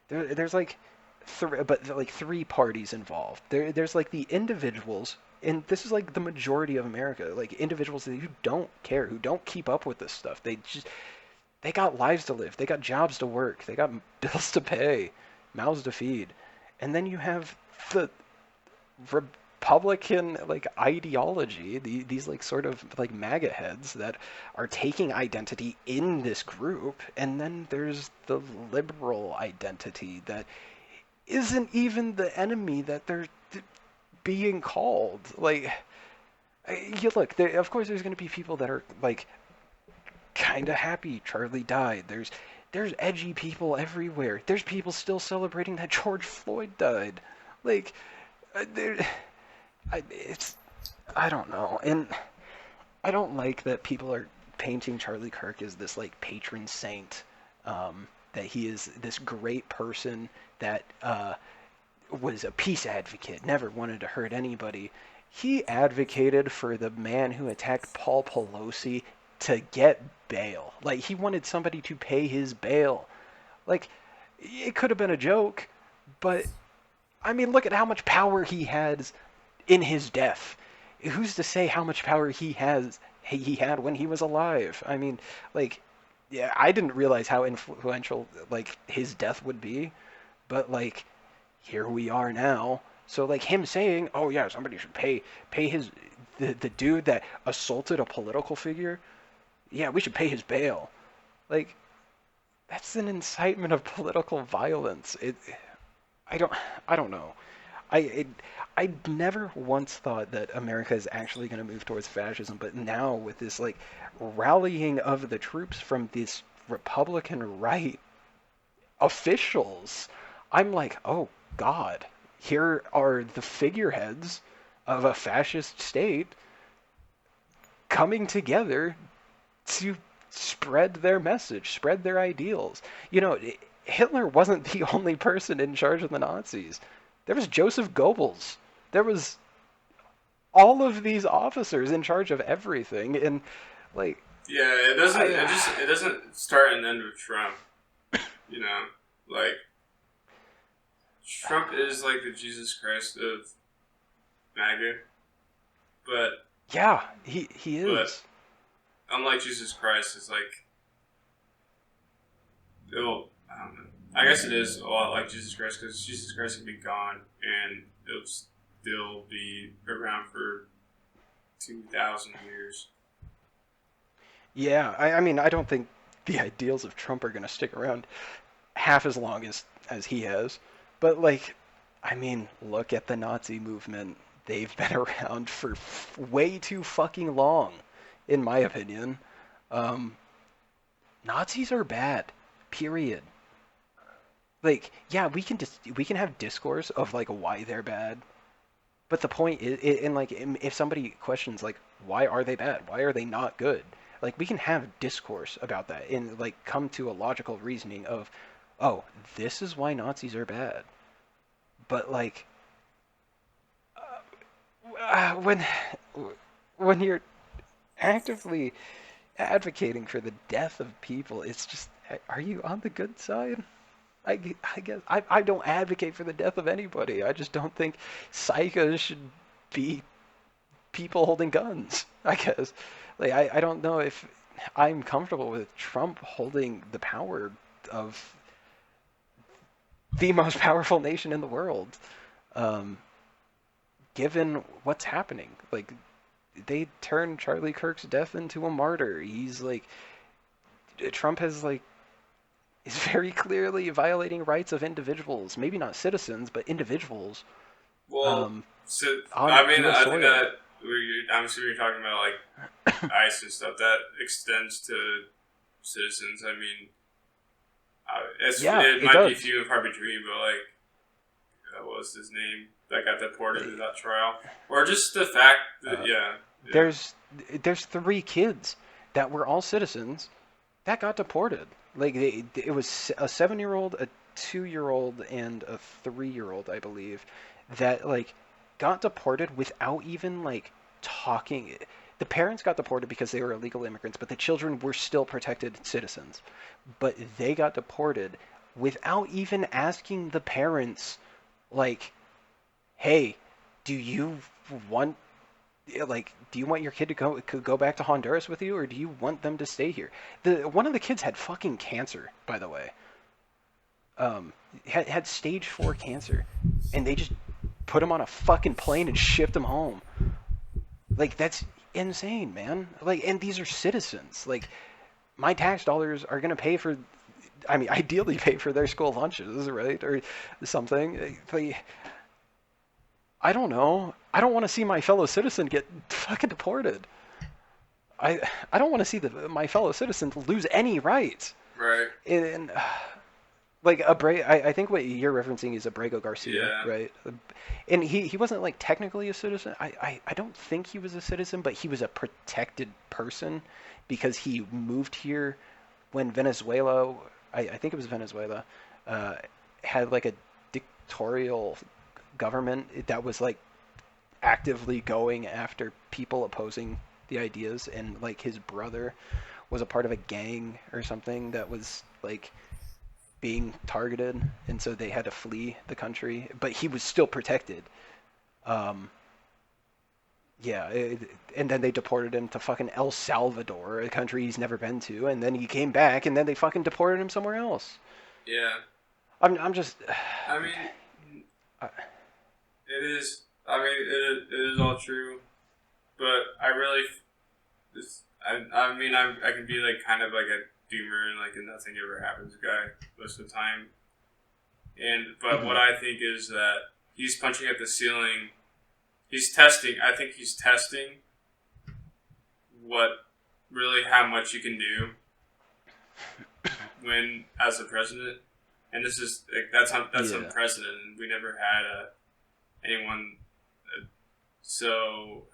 There's like three parties involved. There's like the individuals, and this is like the majority of America, like individuals who don't care, who don't keep up with this stuff. They got lives to live, they got jobs to work, they got bills to pay, mouths to feed, and then you have the Republican like ideology, these like sort of like MAGA heads that are taking identity in this group, and then there's the liberal identity that isn't even the enemy that they're being called. Like, you look, of course, there's going to be people that are like kind of happy Charlie died. There's edgy people everywhere. There's people still celebrating that George Floyd died. Like, there, it's I don't know, and I don't like that people are painting Charlie Kirk as this like patron saint. That he is this great person that was a peace advocate, never wanted to hurt anybody. He advocated for the man who attacked Paul Pelosi to get bail. Like, he wanted somebody to pay his bail. Like, it could have been a joke, but I mean, look at how much power he has in his death. Who's to say how much power he had when he was alive? I mean, like, yeah, I didn't realize how influential like his death would be, but like here we are now. So like him saying, "Oh yeah, somebody should pay his the dude that assaulted a political figure, yeah, we should pay his bail. Like, that's an incitement of political violence. I don't, I don't know. I, it, I never once thought that America is actually going to move towards fascism, but now with this like rallying of the troops from this Republican right officials, I'm like, oh God, here are the figureheads of a fascist state coming together to spread their message, spread their ideals. You know, Hitler wasn't the only person in charge of the Nazis. There was Joseph Goebbels. There was all of these officers in charge of everything, and like, Yeah, it doesn't. I, It doesn't start and end with Trump. You know, like Trump is like the Jesus Christ of MAGA, but yeah, he but is. unlike Jesus Christ, it's like I don't know. I guess it is a lot like Jesus Christ because Jesus Christ can be gone and it'll still be around for 2,000 years. Yeah, I mean, I don't think the ideals of Trump are going to stick around half as long as he has. But like, I mean, look at the Nazi movement. They've been around for way too fucking long, in my opinion. Um, Nazis are bad. Period. Like, yeah, we can have discourse of like why they're bad, but the point is, and like, if somebody questions like why are they bad, why are they not good, like we can have discourse about that and like come to a logical reasoning of, oh, this is why Nazis are bad. But like, when you're actively advocating for the death of people, it's just, are you on the good side? I guess I don't advocate for the death of anybody. I just don't think psychos should be people holding guns. I guess. Like I don't know if I'm comfortable with Trump holding the power of the most powerful nation in the world, um, given what's happening. Like they turned Charlie Kirk's death into a martyr. He's like Trump has like is very clearly violating rights of individuals, maybe not citizens, but individuals Well, um, so on I mean, U.S. I think soil. that I'm assuming you're talking about like ICE and stuff that extends to citizens. I mean, Yeah, it it might be does. few and far between, but like, what was his name that got deported in that trial, or just the fact that Uh, yeah, yeah, there's there's three kids that were all citizens that got deported. Like it was a 7-year-old, a 2-year-old, and a 3-year-old, I believe, that like got deported without even like talking. The parents got deported because they were illegal immigrants, but the children were still protected citizens. But they got deported without even asking the parents, like, "Hey, do you want do you want your kid to go back to Honduras with you, or do you want them to stay here?" The one of the kids had fucking cancer, by the way. Um, had stage 4 cancer, and they just put him on a fucking plane and shipped him home. Like that's insane, man. Like, and these are citizens. Like, my tax dollars are gonna pay for. I mean, ideally pay for their school lunches, right, or something. Like, I don't know. I don't want to see my fellow citizen get fucking deported. I I don't want to see my fellow citizens lose any rights. right, And like I think what you're referencing is Abrego Garcia, yeah, right? And he wasn't like technically a citizen. I don't think he was a citizen, but he was a protected person because he moved here when Venezuela, I think it was Venezuela, uh, had like a dictatorial government that was like actively going after people opposing the ideas, and like his brother was a part of a gang or something that was like being targeted, and so they had to flee the country, but he was still protected. um yeah, and then they deported him to fucking El Salvador, a country he's never been to, and then he came back, and then they fucking deported him somewhere else. yeah. I'm just I mean, uh, it is. I mean, it is all true, but I really, I mean, I can be like kind of like a doomer and like a nothing ever happens guy most of the time. But Hmm. what I think is that he's punching at the ceiling. He's testing. I think he's testing what really how much you can do when as a president. And this is like, that's Yeah. unprecedented. We never had anyone so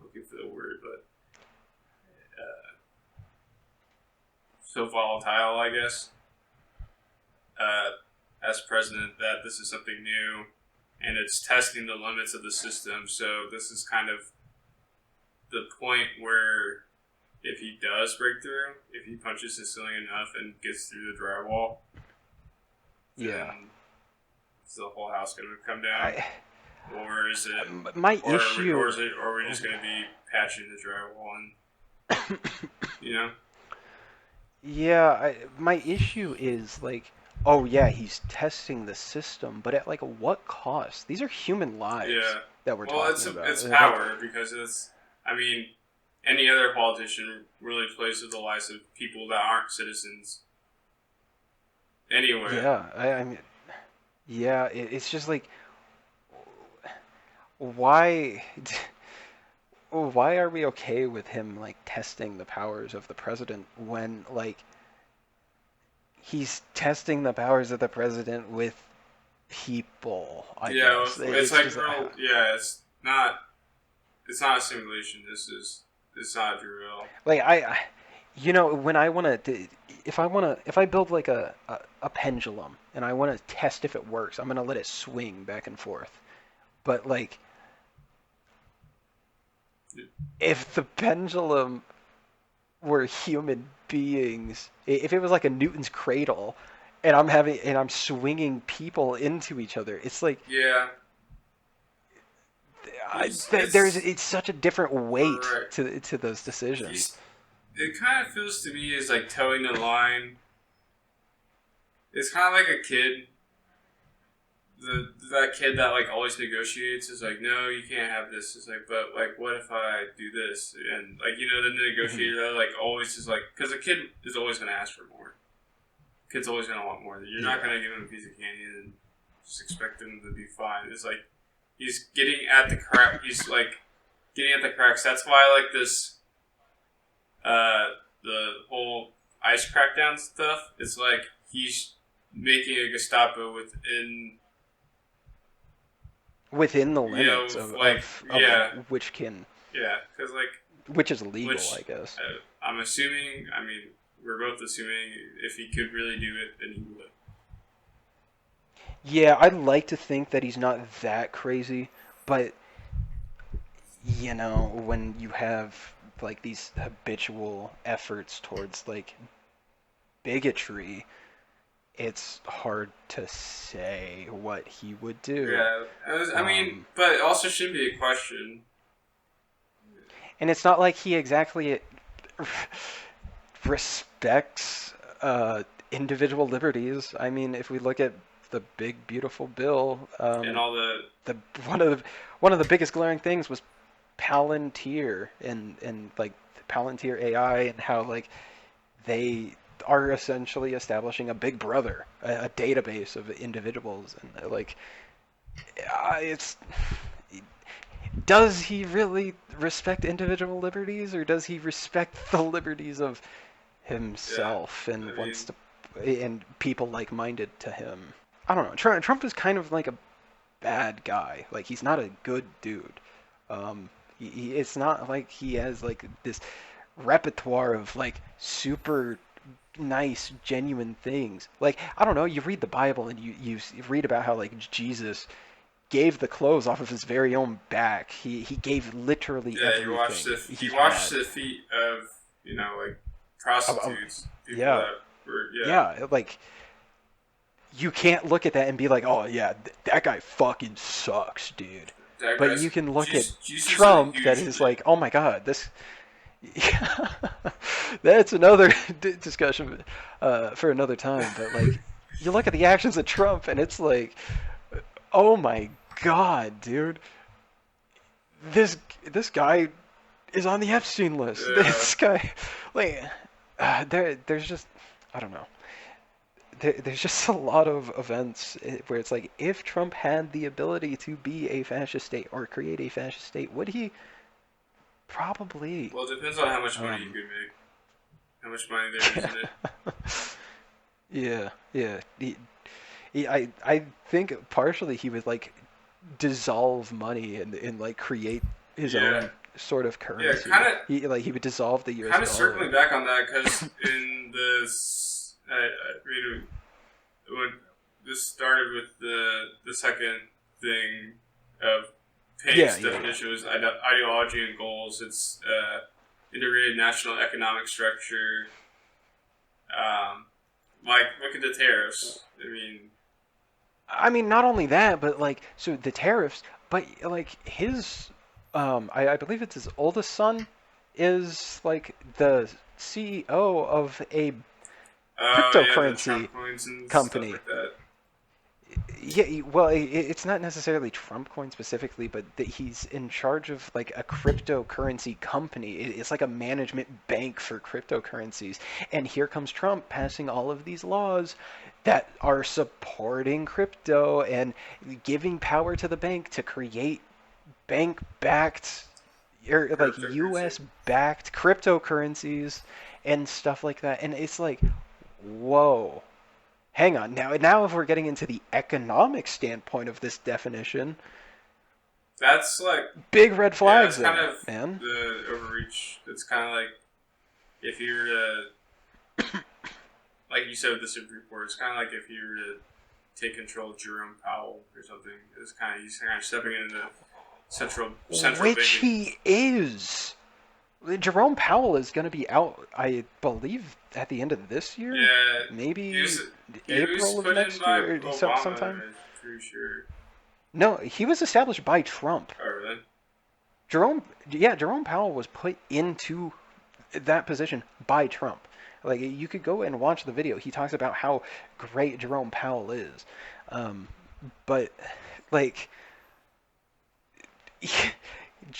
looking for the word, but so volatile, I guess, as president that this is something new, and it's testing the limits of the system. So this is kind of the point where if he does break through, if he punches the ceiling enough and gets through the drywall, Yeah. then is the whole house going to come down, I or is it, my or issue. is it, or are we just going to be patching the drywall and you know? Yeah, my issue is like, oh yeah, he's testing the system, but at like what cost? These are human lives Yeah. that we're Well, talking about. it's Like, power because it's. I mean, any other politician really plays with the lives of people that aren't citizens anyway. yeah, I mean, yeah, it's just like, why, why are we okay with him like testing the powers of the president when like he's testing the powers of the president with people? I Yeah, guess it's it's like just real. Yeah, it's not. It's not a simulation. This is. It's not real. like when I want to, if I build like a pendulum and I want to test if it works, I'm gonna let it swing back and forth. But like, if the pendulum were human beings, if it was like a Newton's cradle, and I'm swinging people into each other, it's like Yeah, there's it's it's such a different weight right. to those decisions. It kind of feels to me as like towing the line. It's kind of like a kid that kid that like always negotiates is like, no, you can't have this. It's like, but like, what if I do this? And like, the Hmm. negotiator that like always is like, because a kid is always going to ask for more. Kid's always going to want more. You're not Yeah. going to give him a piece of candy and just expect him to be fine. It's like he's getting at the crack. He's like getting at the cracks. That's why like this, the whole ice crackdown stuff. It's like he's making a Gestapo Within the limits like of yeah, which can yeah, because like which is legal, I which guess. I'm assuming. I mean, we're both assuming if he could really do it, then he would. Yeah, I'd like to think that he's not that crazy, but when you have like these habitual efforts towards like bigotry, it's hard to say what he would do. Yeah, I mean, Um, but it also shouldn't be a question. and it's not like he exactly respects individual liberties. I mean, if we look at the big beautiful bill, And all the the one of the one of the biggest glaring things was Palantir and like Palantir AI and how like they are essentially establishing a big brother, a database of individuals, and like it's does he really respect individual liberties or does he respect the liberties of yeah, himself and I wants mean, to and people like-minded to him? I don't know. Trump is kind of like a bad guy. Like he's not a good dude. It's not like he has like this repertoire of like super nice, genuine things. Like I don't know. You read the Bible and you read about how like Jesus gave the clothes off of his very own back. He gave literally yeah, everything he he watched had. the feet of like Um, prostitutes, people yeah, that were yeah. Like you can't look at that and be like, oh yeah, that guy fucking sucks, dude. that But guy's you can look at Jesus is a Trump that huge is dick. like, oh my god, this. That's another discussion for another time. But like, you look at the actions of Trump, and it's like, oh my god, dude, this this guy is on the Epstein list. Yeah. This guy, like, there's just, I don't know. There's just a lot of events where it's like, if Trump had the ability to be a fascist state or create a fascist state, would he? Probably. Well, it depends on how much money you Um, could make, how much money there is in it. yeah, yeah. I think partially he would like dissolve money and like create his Yeah. own sort of Yeah, currency. He would dissolve the U.S. kind of dollar. circling back on that because in this, I mean, when this started with the second thing of Yeah, Payne's yeah, yeah. definition was ideology and goals. It's integrated national economic structure. Like look at the tariffs. I mean, I mean, not only that, but like, so the tariffs, but like his, I believe it's his oldest son, is like the CEO of a yeah, the cryptocurrency Trump coins and stuff company. like that. Yeah, well, it's not necessarily Trump coin specifically, but that he's in charge of like a cryptocurrency company. It's like a management bank for cryptocurrencies. And here comes Trump passing all of these laws that are supporting crypto and giving power to the bank to create bank-backed or like Cryptocurrency. US-backed cryptocurrencies and stuff like that. And it's like, whoa. Hang on. Now if we're getting into the economic standpoint of this definition, That's like big red yeah, flags that's kind there, of man. the overreach. It's kind of like if you were to, like you said with the Supreme Court, it's kind of like if you were to take control of Jerome Powell or something. It's kind of he's kind of stepping into central Which banking. he is. Jerome Powell is going to be out, I believe, at the end of this year, Yeah, he maybe was he was April of put in next by year, or Obama. sometime. I'm pretty sure. No, he was established by Trump. Oh really? Jerome Powell was put into that position by Trump. Like you could go and watch the video. He talks about how great Jerome Powell is, um, but like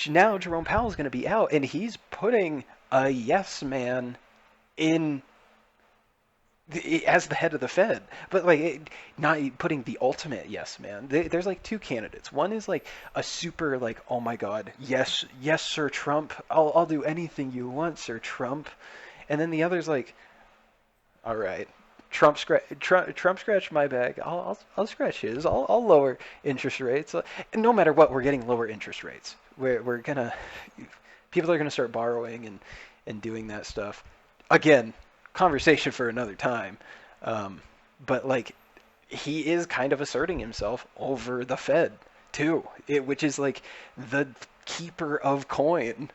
now Jerome Powell is going to be out, and he's putting a yes man in as the head of the Fed, but like not putting the ultimate yes man. There's like two candidates. One is like a super like, oh my god, yes, yes, Sir Trump, I'll do anything you want, Sir Trump. And then the other's like, all right, Trump scratch my bag. I'll scratch his. I'll lower interest rates. And no matter what, we're getting lower interest rates. We're gonna people are gonna start borrowing and doing that stuff. Again, conversation for another time. Um, but like he is kind of asserting himself over the Fed too, which is like the keeper of coin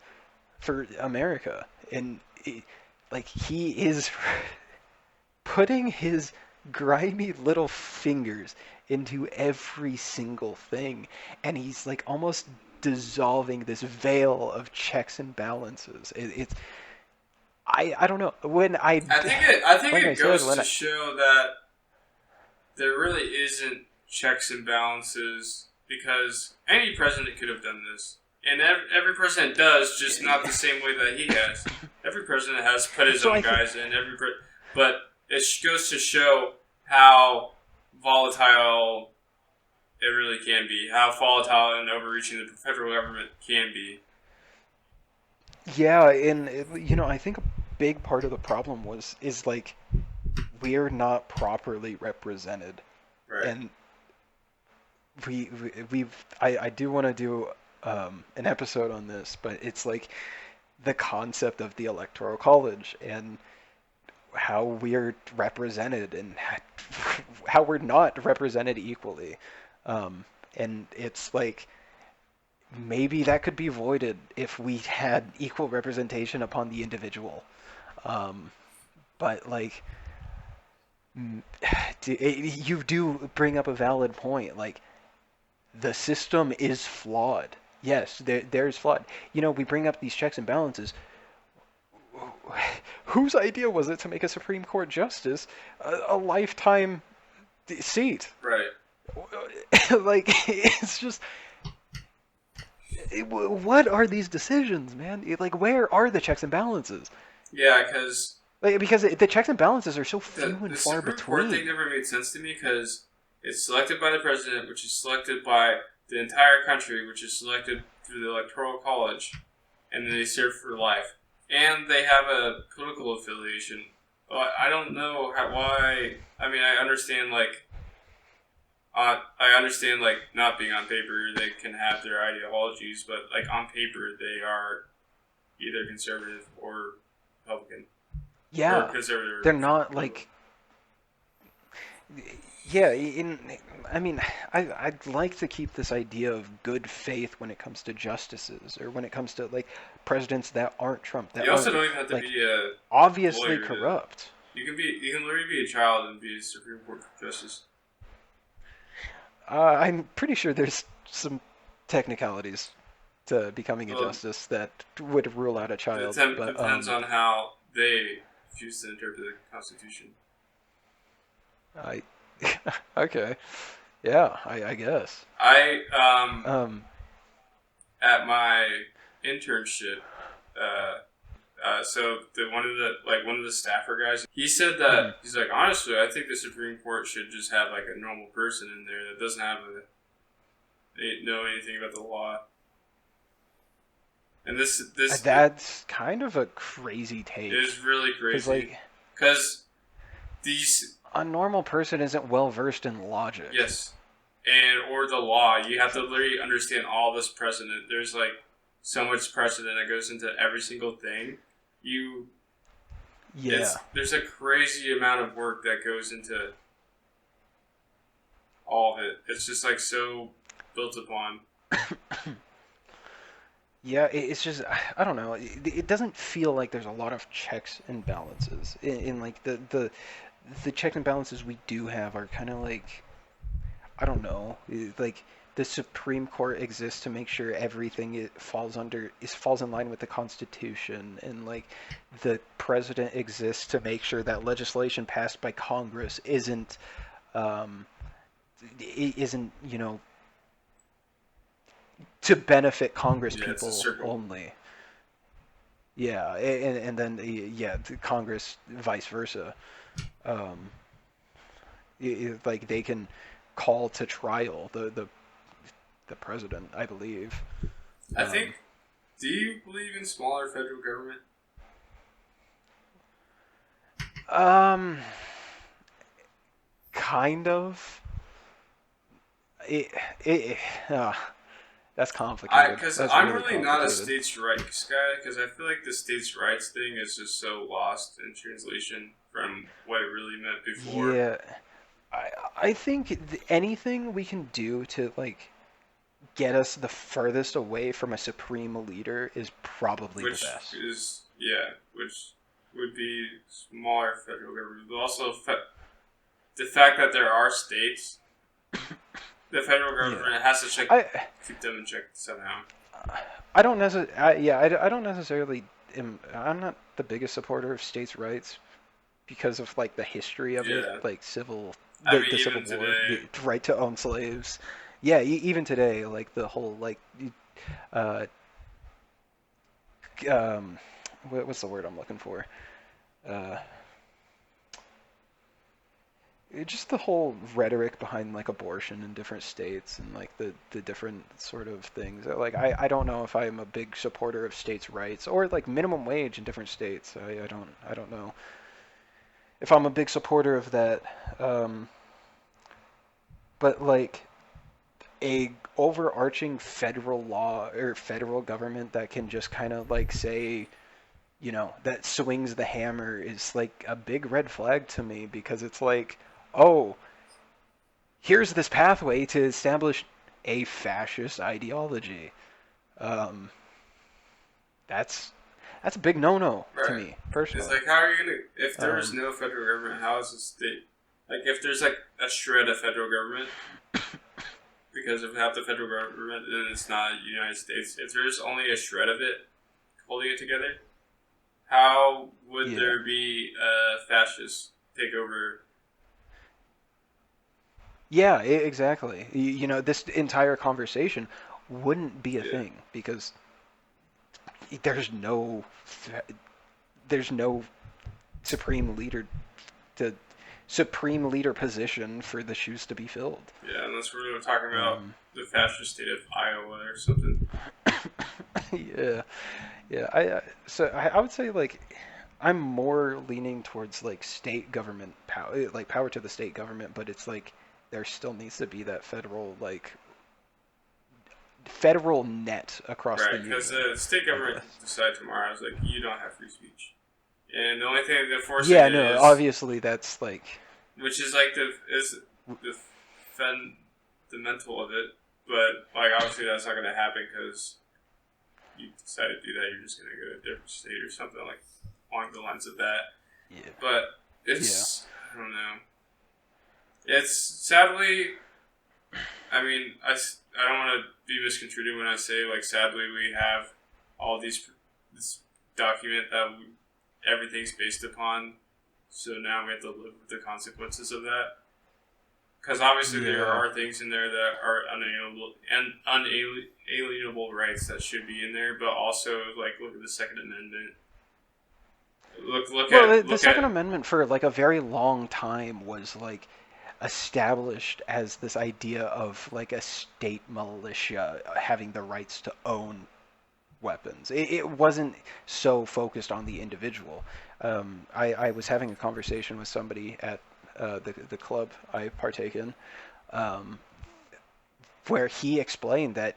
for America, and like he is putting his grimy little fingers into every single thing, and he's like almost dissolving this veil of checks and balances. It's I don't know when I I think like I it said goes when to I show that there really isn't checks and balances because any president could have done this. And every president does, just not the same way that he has. Every president has put his so own I think guys in. But it goes to show how volatile it really can be, how volatile and overreaching the federal government can be. yeah, and I think a big part of the problem is like we're not properly represented, Right. and I do want to do an episode on this, but it's like the concept of the electoral college and how we're represented and how we're not represented equally. And it's like maybe that could be avoided if we had equal representation upon the individual. Um, but like you do bring up a valid point. Like the system is flawed. Yes, there's flawed. We bring up these checks and balances. Whose idea was it to make a Supreme Court justice a lifetime seat? Right. Like it's just what are these decisions, man? Like, where are the checks and balances? Yeah, because Like, because the checks and balances are so few the and far Supreme Court thing between. never made sense to me because it's selected by the president, which is selected by the entire country, which is selected through the electoral college, and then they serve for life, and they have a political affiliation. But I don't know why. I mean, I understand like not being on paper, they can have their ideologies, but like on paper, they are either conservative or Republican or Yeah, conservative. they're not Republican. like yeah. I mean, I'd like to keep this idea of good faith when it comes to justices or when it comes to like presidents that aren't Trump, that You also aren't don't even have to like be a obviously lawyer to. corrupt. You can literally be a child and be a Supreme Court justice. I'm pretty sure there's some technicalities to becoming a Well, justice that would rule out a child, but depends on how they choose to interpret the Constitution. I okay, yeah, I guess. I Um, at my internship, uh, so the one of the staffer guys, he said mhm. that he's like honestly, I think the Supreme Court should just have like a normal person in there that doesn't have know anything about the law. And this That's kind of a crazy take, is really because crazy like because these a normal person isn't well versed in logic. yes, and or the law, you have to literally understand all this precedent. There's like so much precedent that goes into every single thing. You Yeah, there's a crazy amount of work that goes into all of it. It's just like so built upon. yeah. It's just I don't know. It doesn't feel like there's a lot of checks and balances in like the checks and balances we do have are kind of like I don't know, like the Supreme Court exists to make sure everything it falls in line with the Constitution, and like the president exists to make sure that legislation passed by Congress um, isn't to benefit Congress Yeah, it's a people circle. only. Yeah, and then yeah, Congress vice versa. Um, like they can call to trial the president, I believe. I think. Um, Do you believe in smaller federal government? um, kind of. It, it, uh, that's complicated. Because That's I'm really really not a complicated. states' rights guy. Because I feel like the states' rights thing is just so lost in translation from what it really meant before. Yeah, I I think anything we can do to like get us the furthest away from a supreme leader is probably the Which best. is which would be smaller federal government, but also the fact that there are states, the federal Yeah, government has to check I keep them in check somehow. I don't necessarily. Yeah, I don't necessarily. I'm not the biggest supporter of states' rights because of like the history of it, Yeah, like civil, I mean the Civil even War, the today, right to own slaves. Yeah, even today, like the whole like, uh, um, what's the word I'm looking for? Uh, just the whole rhetoric behind like abortion in different states and like the different sort of things. Like I don't know if I'm a big supporter of states' rights or like minimum wage in different states. I don't know if I'm a big supporter of that. Um, but like a overarching federal law or federal government that can just kind of like say, that swings the hammer is like a big red flag to me because it's like, oh, here's this pathway to establish a fascist ideology. Um, that's that's a big no-no to right? me It's personally. like how are you gonna if there is Um, no federal government, how is the state like if there's like a shred of federal government because of half the federal government then it's not the United States. If there's only a shred of it holding it together, how would yeah, there be a fascist takeover? yeah, exactly. This entire conversation. wouldn't be a Yeah. thing because there's no there's no supreme leader the supreme leader position for the shoes to be filled. Yeah, unless we're talking about Um, the fascist state of Iowa or something. yeah, yeah. I would say like I'm more leaning towards like state government power, like power to the state government, but it's like there still needs to be that federal net across the Right, because union, the state I government guess. could decide tomorrow, it's like, you don't have free speech. And the only thing that forcing Yeah, it no, is, obviously that's like which is like the fundamental of it, but like obviously that's not going to happen because you decide to do that, you're just going to go to a different state or something like along the lines of that. yeah, But yeah, it's, I don't know. It's sadly, I mean, I don't want to be misconstrued when I say, like, sadly, we have all this document that everything's based upon. So now we have to live with the consequences of that. Because obviously there yeah. are things in there that are unalienable rights that should be in there, but also like look at the Second Amendment. Well, the Look Second at Amendment for like a very long time was like established as this idea of like a state militia having the rights to own weapons. It wasn't so focused on the individual. I was having a conversation with somebody at the club I partake in, um, where he explained that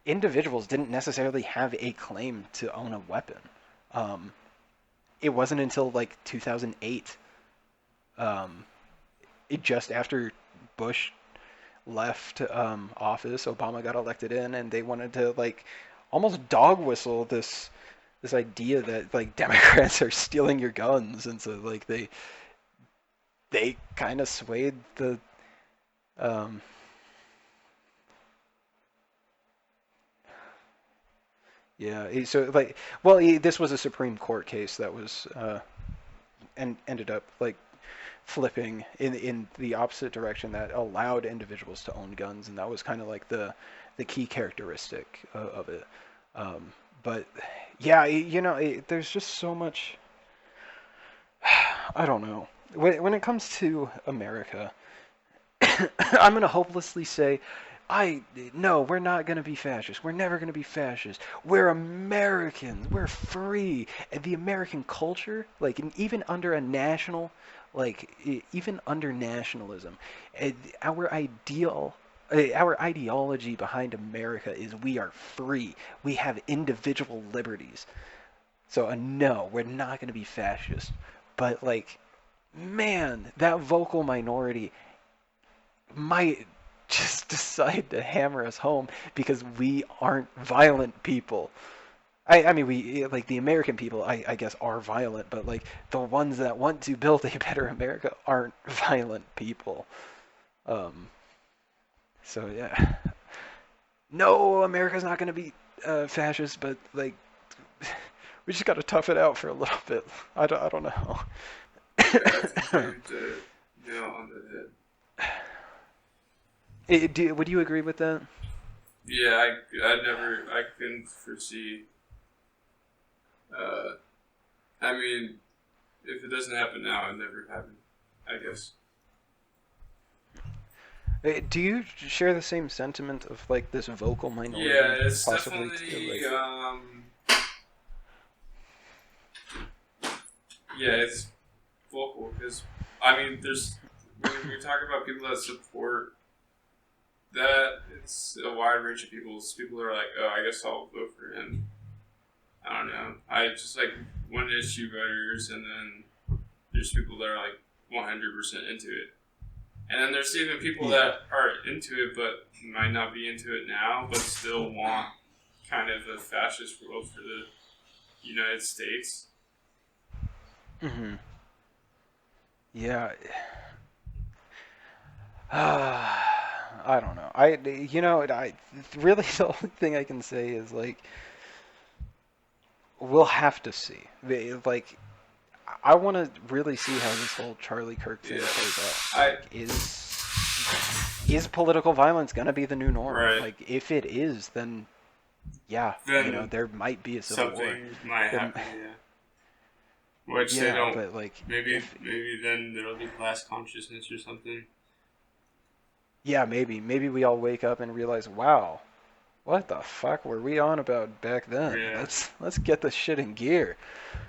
individuals didn't necessarily have a claim to own a weapon. Um, it wasn't until like 2008, um, just after Bush left office, Obama got elected in, and they wanted to like almost dog whistle this idea that like Democrats are stealing your guns, and so like they kind of swayed the um, yeah. So like, well, this was a Supreme Court case that was and ended up like flipping in the opposite direction that allowed individuals to own guns, and that was kind of like the key characteristic of it. Um, but yeah, there's just so much. I don't know. When it comes to America, I'm gonna hopelessly say, I no, we're not gonna be fascist. We're never gonna be fascist. We're Americans. We're free. And the American culture, like even under a national, even under nationalism, our our ideology behind America is we are free. We have individual liberties. So no, we're not gonna be fascist. But like, man, that vocal minority might just decide to hammer us home because we aren't violent people. I mean, we like the American people, I guess, are violent, but like the ones that want to build a better America aren't violent people. Um, so yeah, no, America's not going to be fascist, but like we just got to tough it out for a little bit. I don't know. yeah, I think you hit the nail on the head. Would you agree with that? Yeah, I couldn't foresee. Uh, I mean, if it doesn't happen now, it never happened. I guess. Do you share the same sentiment of like this vocal minority Yeah, it's possibly definitely. like Yeah, it's vocal because I mean, there's when we talk about people that support that, it's a wide range of people. People are like, oh, I guess I'll vote for him. I don't know. I just like one issue voters, and then there's people that are like 100% into it. And then there's even people yeah. that are into it but might not be into it now, but still want kind of a fascist world for the United States. Hmm. Yeah. I don't know. I really the only thing I can say is like we'll have to see. Like I want to really see how this whole Charlie Kirk thing Yeah, plays out. I Like is is political violence going to be the new norm? Right. Like, if it is, then yeah, Then there might be a civil war. something might There, happen. Yeah. Which they yeah, don't. but like, Maybe if maybe then there'll be class consciousness or something. yeah, maybe we all wake up and realize, wow, what the fuck were we on about back then? Yeah. Let's get this shit in gear.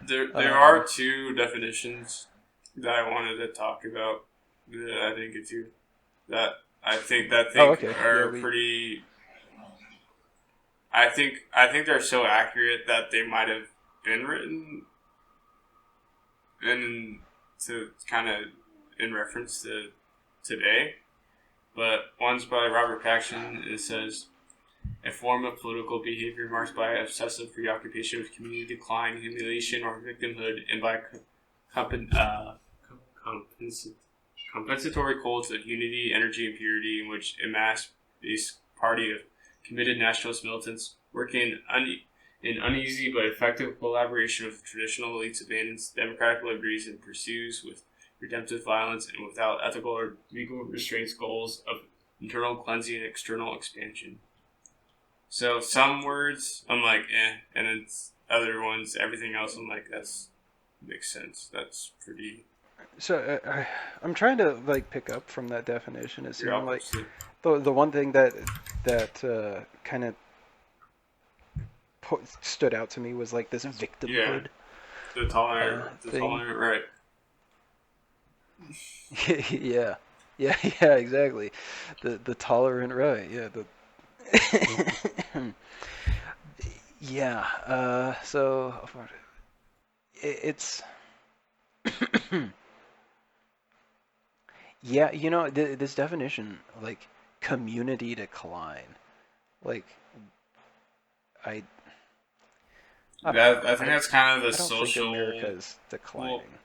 There Um, are two definitions that I wanted to talk about that I think it's you that I oh, think okay, yeah, are pretty. I think they're so accurate that they might have been written in to kind of in reference to today. But one's by Robert Paxton. It says a form of political behavior marked by obsessive preoccupation with community decline, humiliation, or victimhood, and by compens- compensatory cults of unity, energy, and purity, in which a mass-based party of committed nationalist militants working in uneasy but effective collaboration with traditional elites abandons democratic liberties and pursues with redemptive violence and without ethical or legal restraints goals of internal cleansing and external expansion. So some words I'm like and then other ones, everything else I'm like that's makes sense. That's pretty so I'm trying to like pick up from that definition. It pretty seemed like opposite. the one thing that kind of stood out to me was like this Yeah, victimhood the thing. tolerant right. Yeah, yeah, exactly. The tolerant right. Yeah, the yeah. So it's yeah. This definition like community decline. Like I I don't That know. I think that's kind of the I don't think America social. is Well, declining.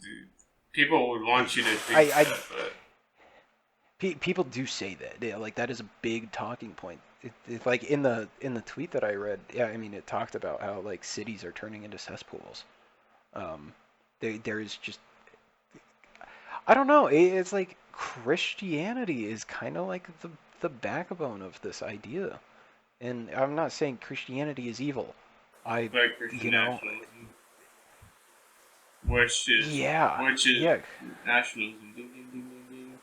dude, people would I want you to think I that, but people do say that. Yeah, like that is a big talking point. Like in the tweet that I read, yeah, I mean it talked about how like cities are turning into cesspools. Um, there is just I don't know. It's like Christianity is kind of like the backbone of this idea, and I'm not saying Christianity is evil. I like Christian you know nationalism, yeah which is yeah nationalism. Ding, ding, ding, ding, ding.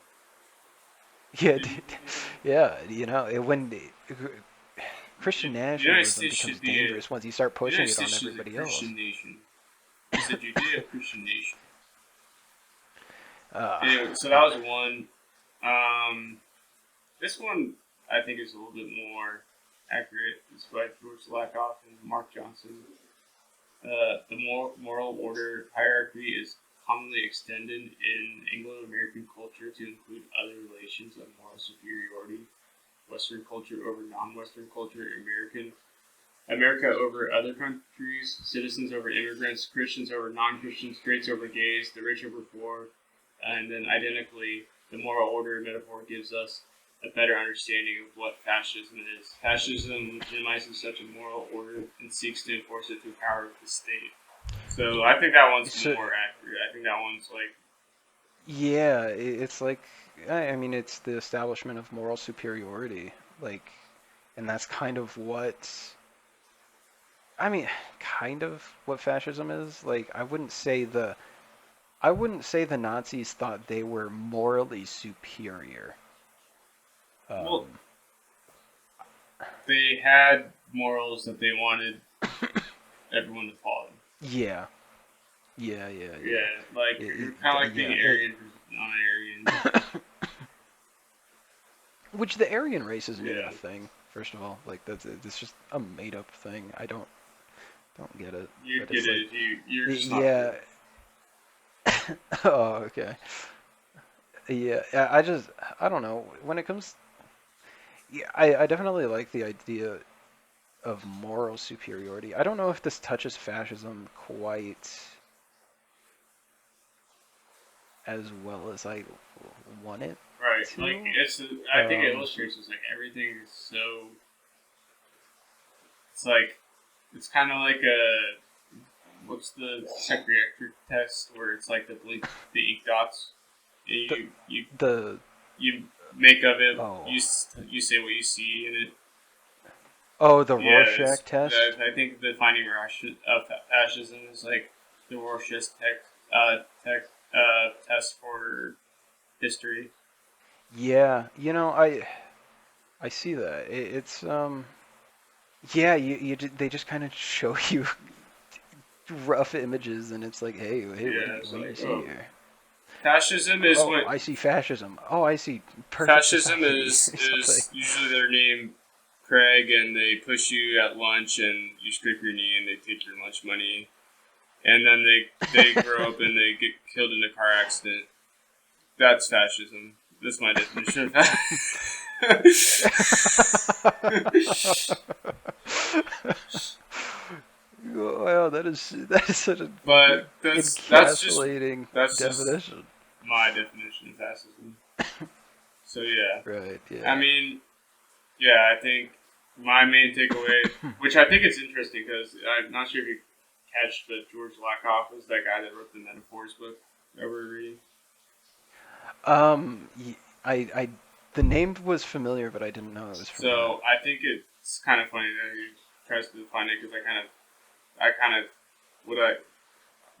yeah Ding, ding, ding. yeah. When Christian The United nationalism States becomes should be a dangerous once you start the pushing United it on States is a everybody else. Christian nation. It's a Judeo-Christian nation. Uh, Anyway, so that was one. Um, this one I think is a little bit more accurate. It's by George Lakoff and Mark Johnson. The moral order hierarchy is commonly extended in Anglo-American culture to include other relations of moral superiority: Western culture over non-Western culture, America over other countries, citizens over immigrants, Christians over non-Christians, straights over gays, the rich over poor, and then identically, the moral order metaphor gives us a better understanding of what fascism is. Fascism legitimizes such a moral order and seeks to enforce it through power of the state. So I think that one's so more accurate. I think that one's like, yeah, it's like I mean it's the establishment of moral superiority, like, and that's kind of what I mean, kind of what fascism is. Like I wouldn't say the Nazis thought they were morally superior. well, Um, they had morals that they wanted everyone to follow. yeah, yeah. Yeah, like kind of like being Yeah. Aryan versus non-Aryan. Which the Aryan race isn't even a Yeah, thing. First of all, like that's it's just a made up thing. I don't get it. you'd But get it's like, it. You're just not yeah. British. Oh, okay. Yeah, I just I don't know. When it comes, yeah, I definitely like the idea of moral superiority. I don't know if this touches fascism quite as well as I want it Right. Like to. I think it Um, illustrates is like everything is so. It's like it's kind of like a what's the psychiatric test where it's like the blink the ink dots. the You the you make of it. Oh, You say what you see in it. oh, the Yeah, Rorschach test. I think the finding of fascism is like the Rorschach test for history. Yeah, I see that. It's yeah, they just kind of show you rough images, and it's like, hey, Yeah, it's what do you like, see oh, here? fascism is Oh, what I see fascism. Oh, I see perfect fascism society or something. is usually their name, Craig, and they push you at lunch and you scrape your knee and they take your lunch money, and then they grow up and they get killed in a car accident. That's fascism. That's my definition of that. Wow, that is such a But encapsulating that's just definition. my definition of fascism. So yeah, Right. I Yeah. mean, yeah, I think my main takeaway, which I think is interesting because I'm not sure if you catch, but George Lakoff was that guy that wrote the Metaphors book that we're reading. Um. I. The name was familiar, but I didn't know it was from that. So I think it's kind of funny that he tries to define it because I kind of, what I,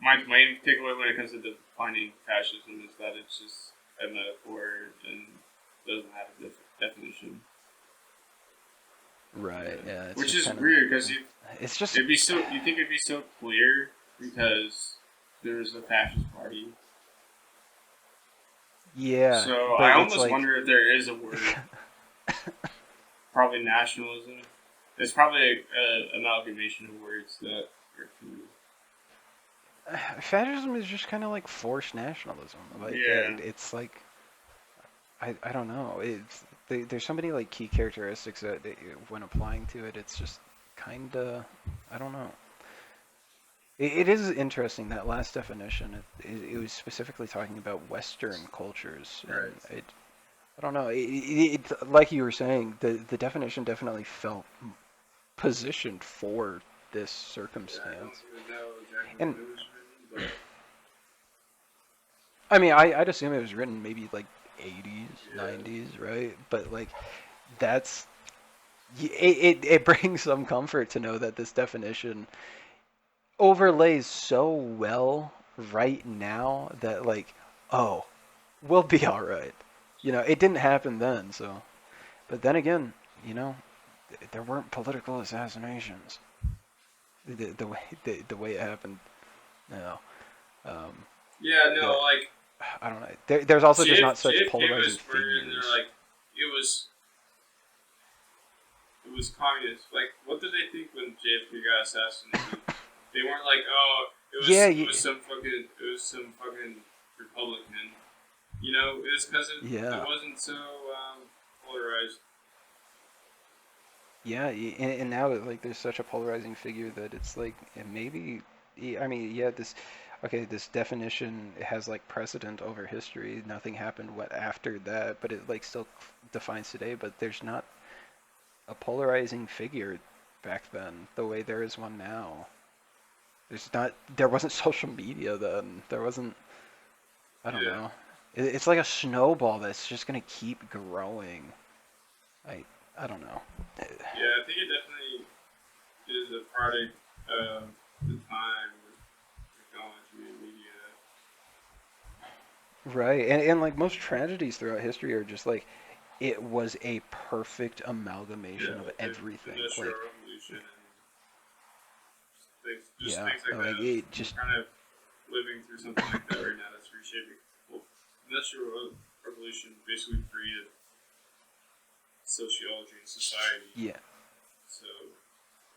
my main takeaway when it comes to defining fascism is that it's just a metaphor and doesn't have a definition. Right. Yeah. Yeah. It's Which just is kind of. weird because It's just. it'd be so you think it'd be so clear because there's a fascist party. Yeah, So I but it's almost like. wonder if there is a word. Probably nationalism. It's probably a amalgamation of words that are true. Fascism is just kind of like forced nationalism. Like Yeah. it's like I don't know. There's so many like key characteristics that when applying to it, it's just kind of I don't know. It is interesting that last definition. It was specifically talking about Western cultures, Right. and I don't know. Like you were saying, the definition definitely felt positioned for this Yeah, I don't circumstance. even know exactly And when it was written, but I mean, I'd assume it was written maybe like 80s, yeah. 90s, right? But like that's it brings some comfort to know that this definition overlays so well right now that like, oh, we'll be all right. It didn't happen then, so. But then again, you know, there weren't political assassinations the way it happened. No, um, Yeah, no, the like I don't know. There's also just not such JFK polarizing was murdered, and they're figures. like, it was it was communist. Like, what did they think when JFK got assassinated? They weren't like, oh, Yeah, it was some fucking Republican. You know, it was because it yeah, wasn't so polarized. yeah. And now like there's such a polarizing figure that it's like maybe. I mean, yeah, this definition has like precedent over history. Nothing happened what after that, but it like still defines today. But there's not a polarizing figure back then the way there is one now. There wasn't social media then. There wasn't, I don't Yeah, know. It's like a snowball that's just gonna keep growing. I I don't know. yeah. I think it definitely is a product of the time with technology and media. Right. And like most tragedies throughout history are just like it was a perfect Yeah, amalgamation of like the everything. Industrial Like Revolution and yeah, things like like that. it We're just kind of living through something like that right now that's reshaping. Well, Industrial Revolution basically created sociology and society. yeah. So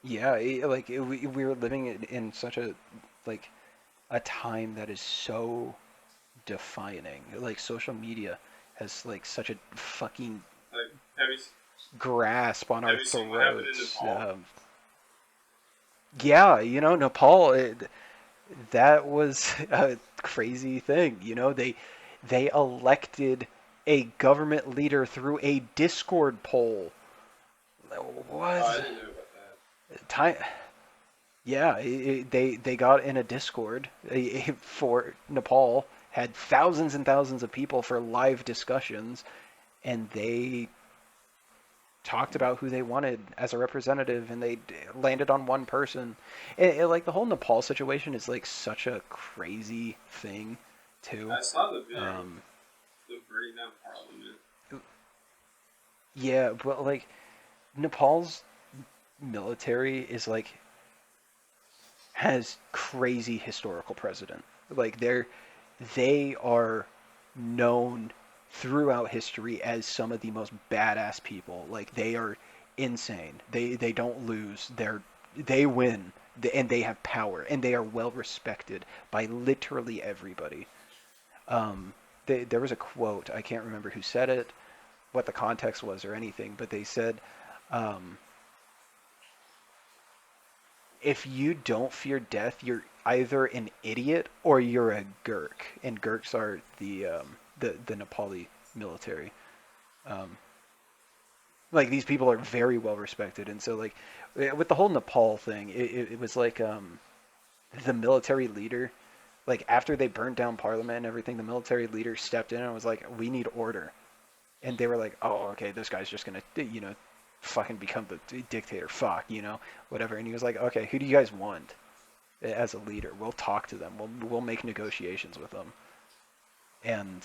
Yeah, we were living in such a like a time that is so defining. Like social media has like such a fucking like, grasp on our have you seen what happened in throats. Nepal? Yeah, Nepal. That was a crazy thing. They elected a government leader through a Discord poll. Oh, I Was didn't know about that. time? Yeah, they got in a Discord for Nepal, had thousands and thousands of people for live discussions, and they talked about who they wanted as a representative, and they landed on one person. Like the whole Nepal situation is like such a crazy thing, too. I saw the video of Um, the burning down Parliament. yeah, but like Nepal's military is like has crazy historical precedent. Like they are known throughout history as some of the most badass people. Like they are insane. They don't lose. They win and they have power and they are well respected by literally everybody. Um, there was a quote. I can't remember who said it, what the context was, or anything, but they said, um, if you don't fear death, you're either an idiot or you're a Gurk, and Gurks are the Nepali military. Um, like these people are very well respected, and so like with the whole Nepal thing, it was like the military leader, like after they burned down Parliament and everything, the military leader stepped in and was like, "We need order," and they were like, "Oh, okay, this guy's just gonna fucking become the dictator, fuck, whatever." And he was like, "Okay, who do you guys want as a leader? We'll talk to them. We'll make negotiations with them." And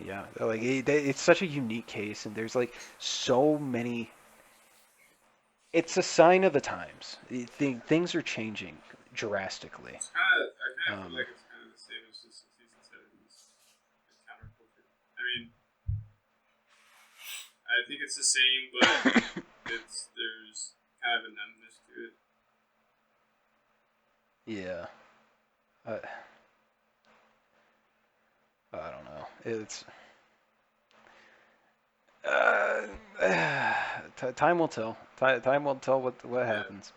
yeah, like it's such a unique case, and there's like so many. It's a sign of the times. Things are changing drastically. It's kind of, I kind of feel Um, like it's kind of the same as the 60s and 70s, like counterculture. I mean, I think it's the same, but there's kind of a numbness to it. yeah, I, I don't know. It's uh, time will tell. Time will tell what Yeah. happens.